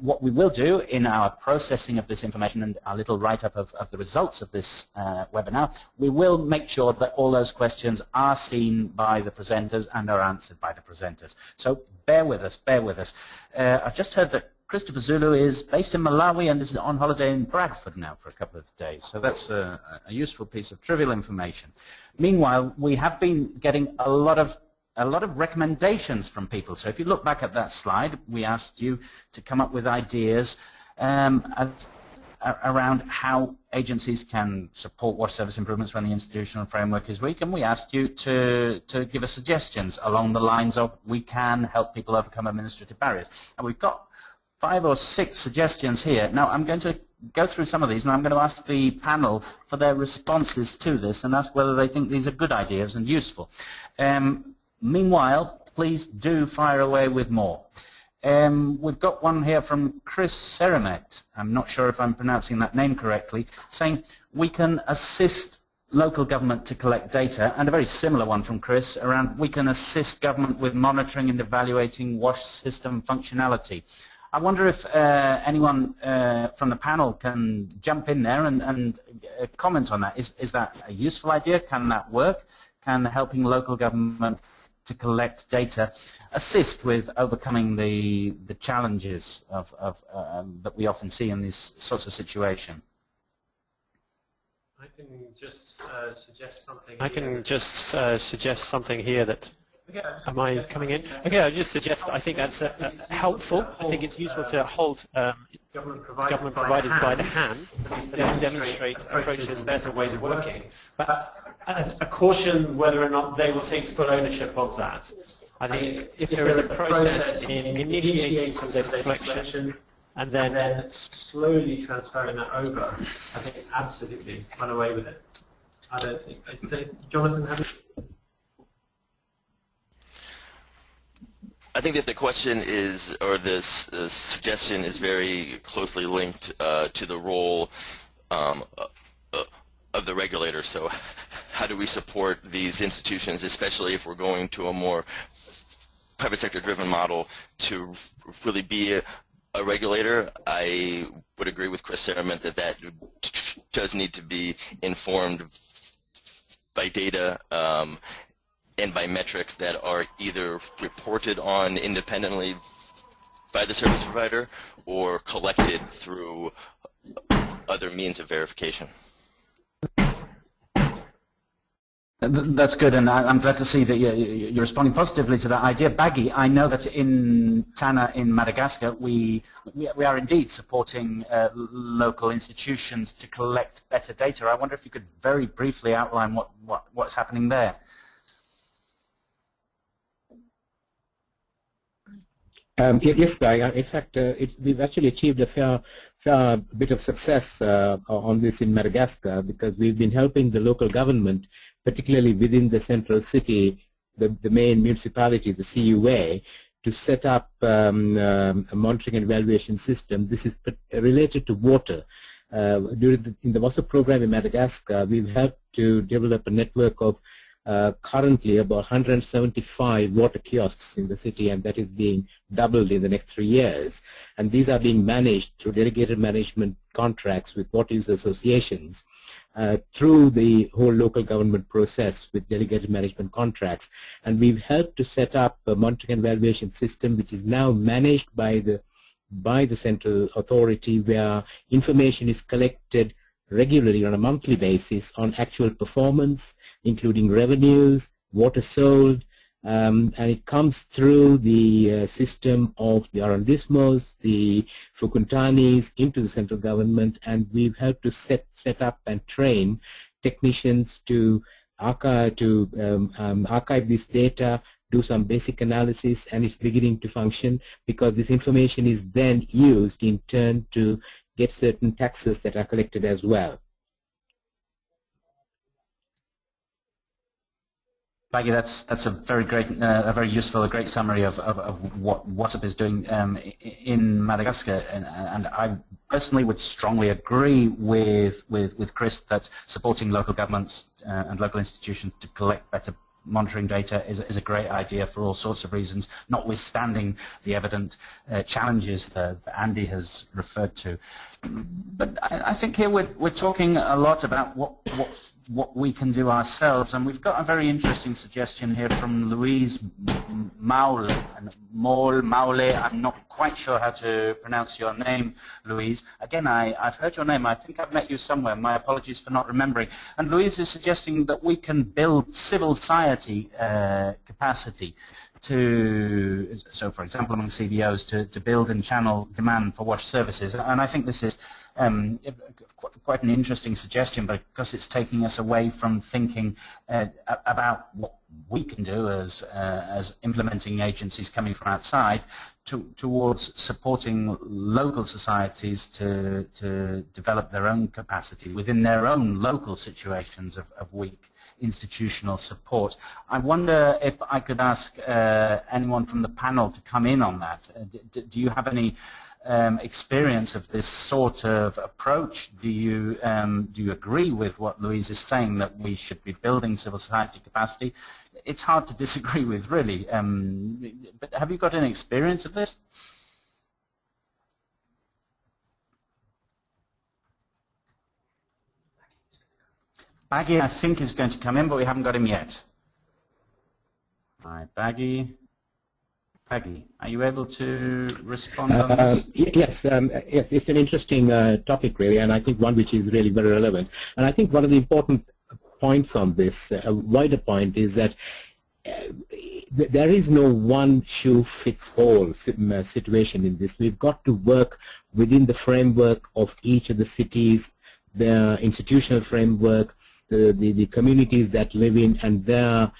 What we will do in our processing of this information and our little write-up of the results of this webinar, we will make sure that all those questions are seen by the presenters and are answered by the presenters. So bear with us, bear with us. I've just heard that Christopher Zulu is based in Malawi and is on holiday in Bradford now for a couple of days. So that's a useful piece of trivial information. Meanwhile, we have been getting a lot of recommendations from people. So if you look back at that slide, we asked you to come up with ideas around how agencies can support water service improvements when the institutional framework is weak, and we asked you to give us suggestions along the lines of we can help people overcome administrative barriers. And we've got 5 or 6 suggestions here. Now I'm going to go through some of these and I'm going to ask the panel for their responses to this and ask whether they think these are good ideas and useful. Meanwhile, please do fire away with more. We've got one here from Chris Seramet, I'm not sure if I'm pronouncing that name correctly, saying we can assist local government to collect data, and a very similar one from Chris around we can assist government with monitoring and evaluating WASH system functionality. I wonder if anyone from the panel can jump in there and comment on that. Is that a useful idea? Can that work? Can helping local government to collect data assist with overcoming the challenges that we often see in these sorts of situations? I can just suggest something here that. Am I coming in? Okay, I just suggest I think that's helpful. I think it's useful to hold government providers by the hand and demonstrate approaches, better ways of working. But a caution whether or not they will take full ownership of that. I think if there is a process in initiating some data collection and then slowly transferring that over, I think absolutely run away with it. I don't think. I'd say, Jonathan, have you? I think that the question is, or this suggestion is very closely linked to the role of the regulator. So how do we support these institutions, especially if we're going to a more private sector driven model to really be a regulator? I would agree with Chris Seramet that does need to be informed by data and by metrics that are either reported on independently by the service provider or collected through other means of verification. That's good, and I'm glad to see that you're responding positively to that idea. Baghi, I know that in Tana in Madagascar, we are indeed supporting local institutions to collect better data. I wonder if you could very briefly outline what's happening there. Yes, Guy. In fact, we've actually achieved a fair bit of success on this in Madagascar, because we've been helping the local government, particularly within the central city, the main municipality, the CUA, to set up a monitoring and evaluation system. This is related to water. In the WASHplus program in Madagascar, we've helped to develop a network of currently about 175 water kiosks in the city, and that is being doubled in the next 3 years. And these are being managed through delegated management contracts with water user associations through the whole local government process with delegated management contracts. And we've helped to set up a monitoring and evaluation system which is now managed by the central authority, where information is collected regularly on a monthly basis on actual performance, including revenues, water sold, and it comes through the system of the arrondissements, the Fukuntanis, into the central government, and we've helped to set up and train technicians to archive this data, do some basic analysis, and it's beginning to function, because this information is then used in turn to get certain taxes that are collected as well. Baghi, that's a very great, a very useful, a great summary of what WASHplus is doing in Madagascar, and I personally would strongly agree with Chris that supporting local governments and local institutions to collect better monitoring data is a great idea for all sorts of reasons, notwithstanding the evident challenges that Andy has referred to. But I think here we're talking a lot about what we can do ourselves, and we've got a very interesting suggestion here from Louise Maule. I'm not quite sure how to pronounce your name, Louise. Again, I've heard your name. I think I've met you somewhere. My apologies for not remembering. And Louise is suggesting that we can build civil society capacity so for example among CBOs to build and channel demand for WASH services. And I think this is quite an interesting suggestion, because it's taking us away from thinking about what we can do as implementing agencies coming from outside towards supporting local societies to develop their own capacity within their own local situations of weak institutional support. I wonder if I could ask anyone from the panel to come in on that. Do you have any experience of this sort of approach? Do you agree with what Louise is saying, that we should be building civil society capacity? It's hard to disagree with, really. But have you got any experience of this? Baghi, I think, is going to come in, but we haven't got him yet. Hi, Baghi. Baghi, are you able to respond on this? Yes, yes, it's an interesting topic, really, and I think one which is really very relevant. And I think one of the important points on this, a wider point, is that there is no one-shoe-fits-all situation in this. We've got to work within the framework of each of the cities, their institutional framework, the communities that live in, and the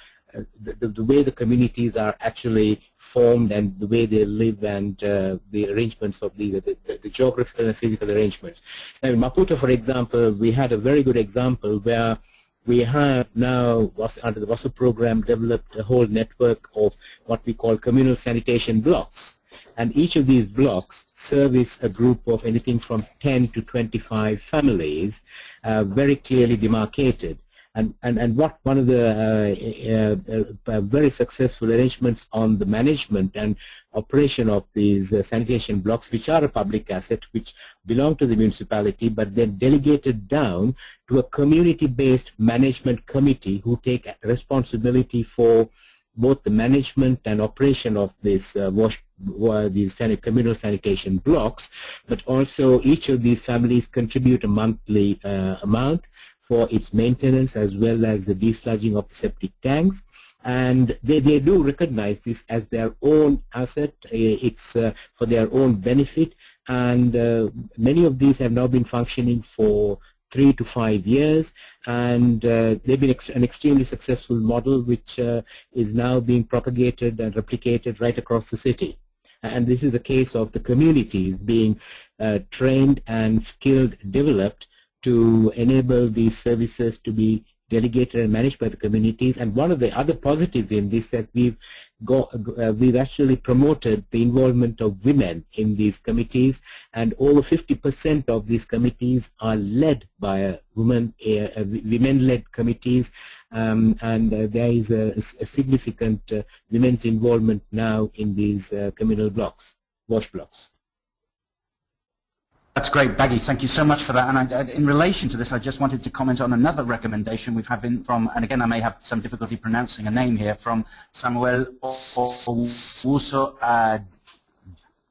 way the communities are actually formed, and the way they live, and the arrangements of the geographical and physical arrangements. Now in Maputo, for example, we had a very good example where we have now, under the WASHplus program, developed a whole network of what we call communal sanitation blocks. And each of these blocks service a group of anything from 10 to 25 families, very clearly demarcated. And what one of the very successful arrangements on the management and operation of these sanitation blocks, which are a public asset, which belong to the municipality, but then delegated down to a community-based management committee who take responsibility for both the management and operation of this these communal sanitation blocks, but also each of these families contribute a monthly amount for its maintenance as well as the desludging of the septic tanks. And they do recognize this as their own asset. It's for their own benefit, and many of these have now been functioning for 3 to 5 years, and they've been an extremely successful model which is now being propagated and replicated right across the city. And this is the case of the communities being trained and skilled, developed to enable these services to be delegated and managed by the communities. And one of the other positives in this that we've actually promoted the involvement of women in these committees, and over 50% of these committees are led by women-led committees, and there is a significant women's involvement now in these communal blocks, wash blocks. That's great, Baghi. Thank you so much for that. And in relation to this, I just wanted to comment on another recommendation we've had from, and again, I may have some difficulty pronouncing a name here, from Samuel Owusu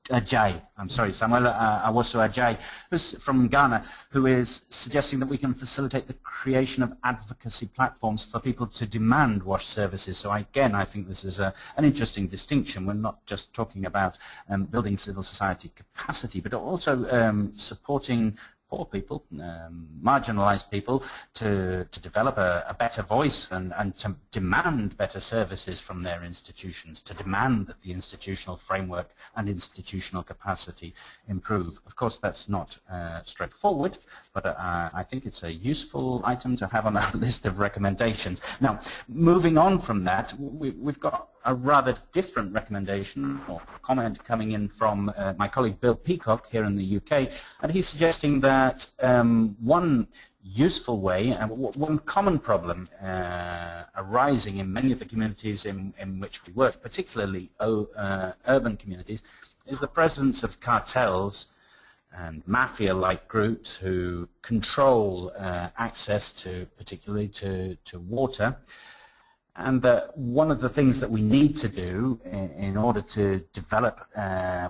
Ajay. I'm sorry, Samuel Owusu Ajay, who's from Ghana, who is suggesting that we can facilitate the creation of advocacy platforms for people to demand wash services. So again, I think this is an interesting distinction. We're not just talking about building civil society capacity, but also supporting poor people, marginalized people, to develop a better voice and to demand better services from their institutions, to demand that the institutional framework and institutional capacity improve. Of course, that's not straightforward, but I think it's a useful item to have on our list of recommendations. Now, moving on from that, we've got a rather different recommendation or comment coming in from my colleague Bill Peacock here in the UK, and he's suggesting that one useful way, one common problem arising in many of the communities in which we work, particularly urban communities, is the presence of cartels and mafia-like groups who control access to, particularly to water. And one of the things that we need to do in order to develop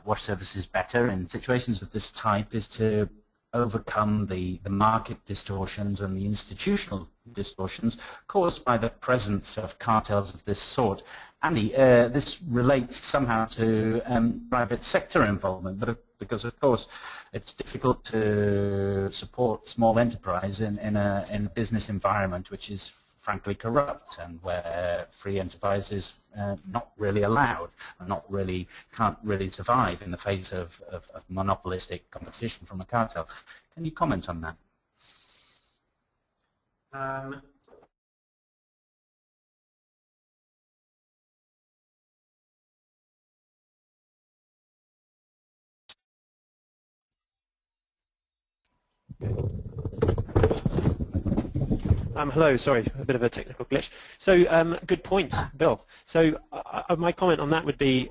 wash services better in situations of this type is to overcome the market distortions and the institutional distortions caused by the presence of cartels of this sort. Andy, this relates somehow to private sector involvement, but because of course it's difficult to support small enterprise in a business environment which is frankly corrupt and where free enterprise is not really allowed and can't really survive in the face of monopolistic competition from a cartel. Can you comment on that? Hello, sorry, a bit of a technical glitch. So, good point, Bill. So, my comment on that would be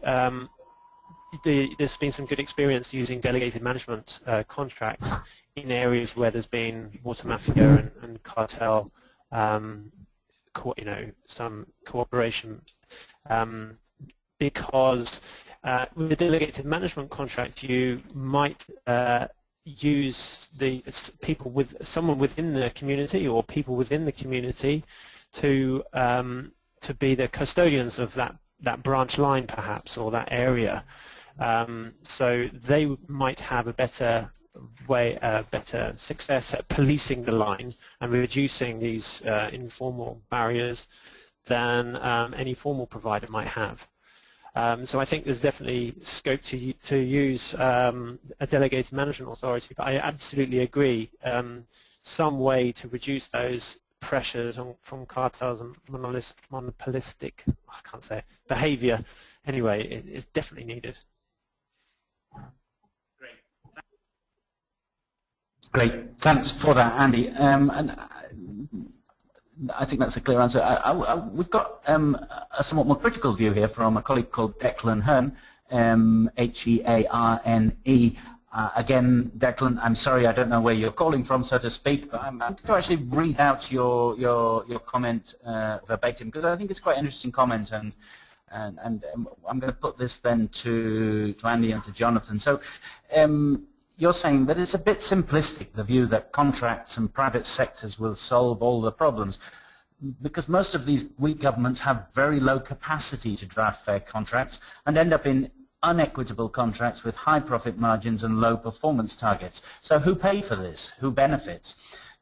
there's been some good experience using delegated management contracts in areas where there's been water mafia and cartel, some cooperation, because with a delegated management contract, you might use someone within the community or people within the community to be the custodians of that branch line, perhaps, or that area. So they might have a better success at policing the line and reducing these informal barriers than any formal provider might have. So I think there's definitely scope to use a delegated management authority, but I absolutely agree. Some way to reduce those pressures from cartels and monopolistic, I can't say it, behavior, anyway, is definitely needed. Great, thanks for that, Andy. And I think that's a clear answer. We've got a somewhat more critical view here from a colleague called Declan Hearn, Hearne. Again, Declan, I'm sorry, I don't know where you're calling from, so to speak, but I'm going to actually read out your comment verbatim, because I think it's quite an interesting comment, and I'm going to put this then to Andy and to Jonathan. So you're saying that it's a bit simplistic, the view that contracts and private sectors will solve all the problems, because most of these weak governments have very low capacity to draft fair contracts and end up in unequitable contracts with high profit margins and low performance targets. So who pays for this? Who benefits?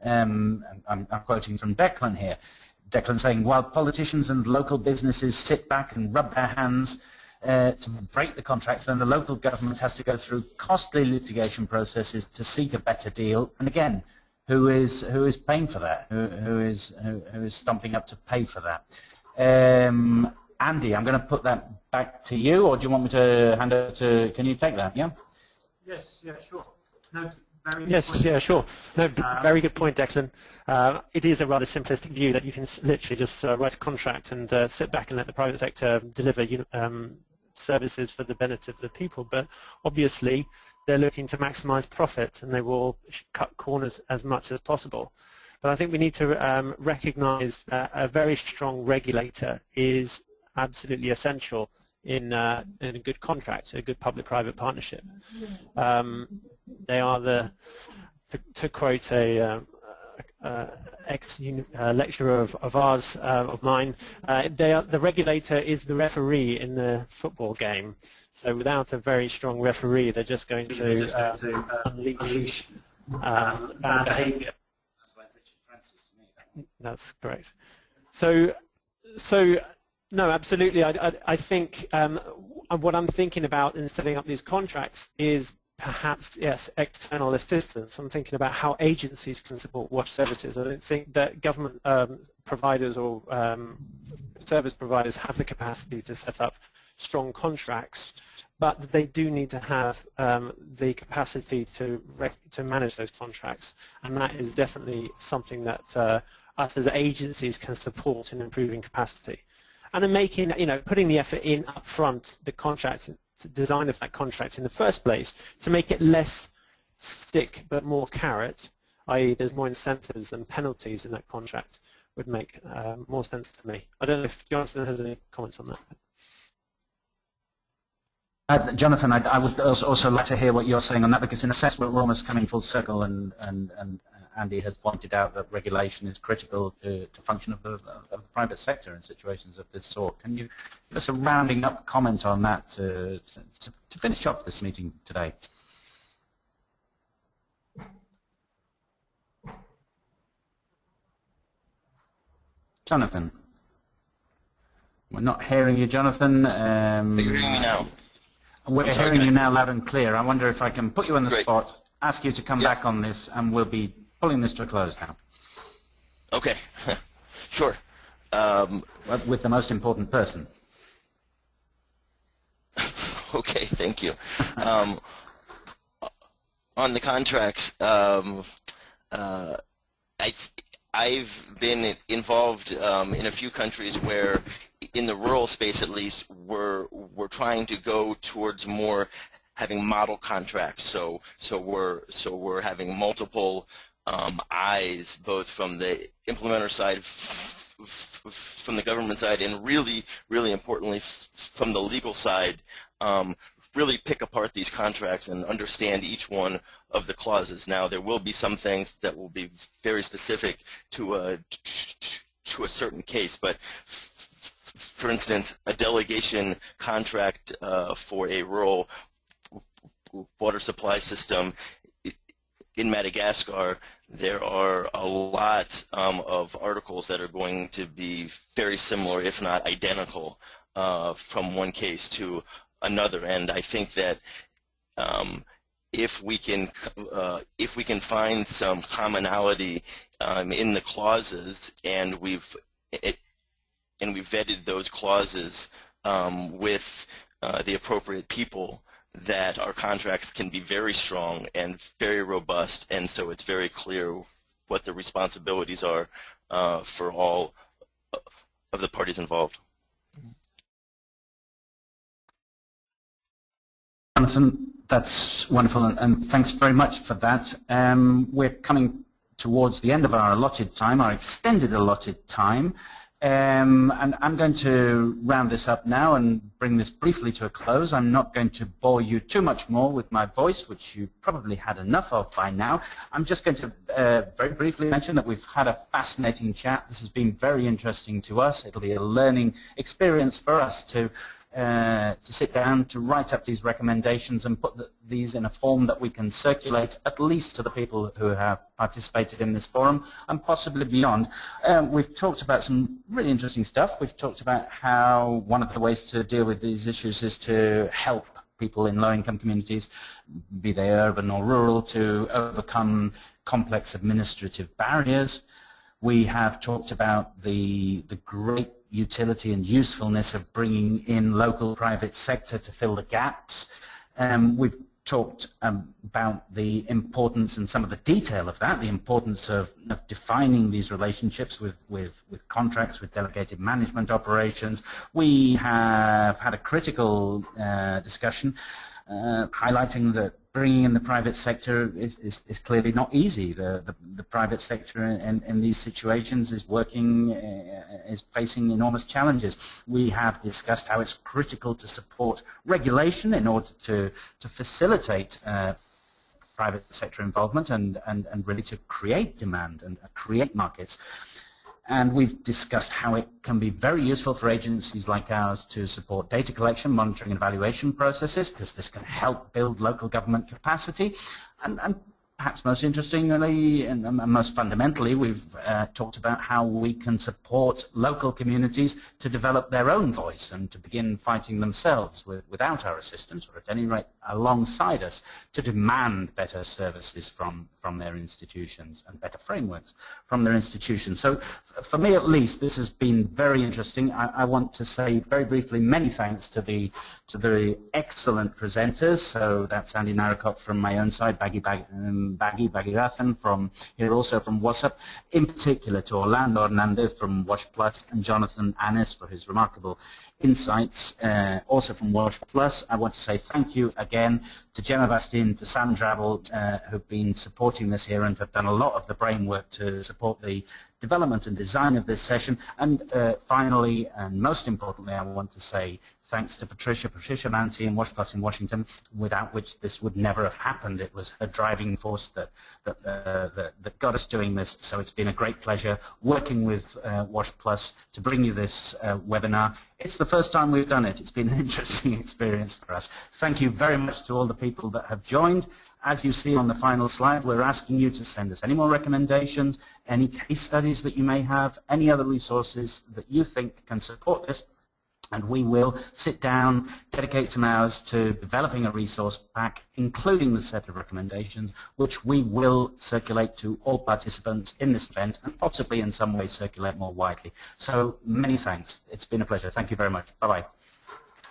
I'm quoting from Declan here. Declan saying, while politicians and local businesses sit back and rub their hands to break the contracts, then the local government has to go through costly litigation processes to seek a better deal. And again, who is paying for that? Who is stomping up to pay for that? Andy, I'm going to put that back to you, or do you want me to hand over to? Can you take that? Yeah. Yes. Yeah. Sure. No. Yes, yeah, sure. No, very good point, Declan. It is a rather simplistic view that you can literally just write a contract and sit back and let the private sector deliver services for the benefit of the people. But obviously, they're looking to maximize profit, and they will cut corners as much as possible. But I think we need to recognize that a very strong regulator is absolutely essential in a good contract, a good public-private partnership. They are to quote a ex-lecturer of ours, of mine, the regulator is the referee in the football game. So without a very strong referee, they're just going to unleash bad behavior. That's correct. So no, absolutely. I think what I'm thinking about in setting up these contracts is perhaps, yes, external assistance. I'm thinking about how agencies can support WASH services. I don't think that government providers or service providers have the capacity to set up strong contracts, but they do need to have the capacity to manage those contracts, and that is definitely something that us as agencies can support in improving capacity. And then making, putting the effort in up front, the contract, the design of that contract in the first place, to make it less stick but more carrot, i.e. there's more incentives than penalties in that contract, would make more sense to me. I don't know if Jonathan has any comments on that. Jonathan, I would also like to hear what you're saying on that, because in a sense we're almost coming full circle, and Andy has pointed out that regulation is critical to function of the private sector in situations of this sort. Can you give us a rounding up comment on that to finish off this meeting today? Jonathan? We're not hearing you, Jonathan. Are you hearing me now? We're hearing you now loud and clear. I wonder if I can put you on the spot, ask you to come back on this, and we'll be pulling this to a close now. Okay, sure. With the most important person. Okay, thank you. On the contracts, I've been involved in a few countries where, in the rural space at least, we're trying to go towards more having model contracts. So we're having multiple eyes, both from the implementer side, from the government side, and really importantly from the legal side, really pick apart these contracts and understand each one of the clauses. Now, there will be some things that will be very specific to a certain case, but for instance, a delegation contract for a rural water supply system in Madagascar, there are a lot of articles that are going to be very similar, if not identical, from one case to another. And I think that if we can find some commonality in the clauses, and we've vetted those clauses with the appropriate people, that our contracts can be very strong and very robust, and so it's very clear what the responsibilities are for all of the parties involved. Jonathan, that's wonderful, and thanks very much for that. We're coming towards the end of our allotted time, our extended allotted time. And I'm going to round this up now and bring this briefly to a close. I'm not going to bore you too much more with my voice, which you've probably had enough of by now. I'm just going to very briefly mention that we've had a fascinating chat. This has been very interesting to us. It'll be a learning experience for us to sit down, to write up these recommendations and put these in a form that we can circulate at least to the people who have participated in this forum and possibly beyond. We've talked about some really interesting stuff. We've talked about how one of the ways to deal with these issues is to help people in low-income communities, be they urban or rural, to overcome complex administrative barriers. We have talked about the great utility and usefulness of bringing in local private sector to fill the gaps. We've talked about the importance and some of the detail of that, the importance of defining these relationships with contracts, with delegated management operations. We have had a critical discussion highlighting that bringing in the private sector is clearly not easy. The private sector in these situations is facing enormous challenges. We have discussed how it's critical to support regulation in order to facilitate private sector involvement and really to create demand and create markets. And we've discussed how it can be very useful for agencies like ours to support data collection, monitoring and evaluation processes, because this can help build local government capacity. And perhaps most interestingly and most fundamentally, we've talked about how we can support local communities to develop their own voice and to begin fighting themselves without our assistance, or at any rate alongside us, to demand better services from their institutions and better frameworks from their institutions. So for me at least, this has been very interesting. I want to say very briefly many thanks to the excellent presenters. So that's Andy Narakop from my own side, Baghi Baghirathan from here, also from WSUP, in particular to Orlando Hernandez from WASHplus and Jonathan Annis for his remarkable insights, also from WASHplus. I want to say thank you again to Gemma Bastin, to Sam Drabble, who've been supporting this here and have done a lot of the brain work to support the development and design of this session. And finally, and most importantly, I want to say thanks to Patricia Manti and WASHplus in Washington, without which this would never have happened. It was her driving force that got us doing this. So it's been a great pleasure working with WASHplus to bring you this webinar. It's the first time we've done it. It's been an interesting experience for us. Thank you very much to all the people that have joined. As you see on the final slide, we're asking you to send us any more recommendations, any case studies that you may have, any other resources that you think can support this, and we will sit down, dedicate some hours to developing a resource pack, including the set of recommendations, which we will circulate to all participants in this event and possibly in some way circulate more widely. So many thanks. It's been a pleasure. Thank you very much. Bye-bye.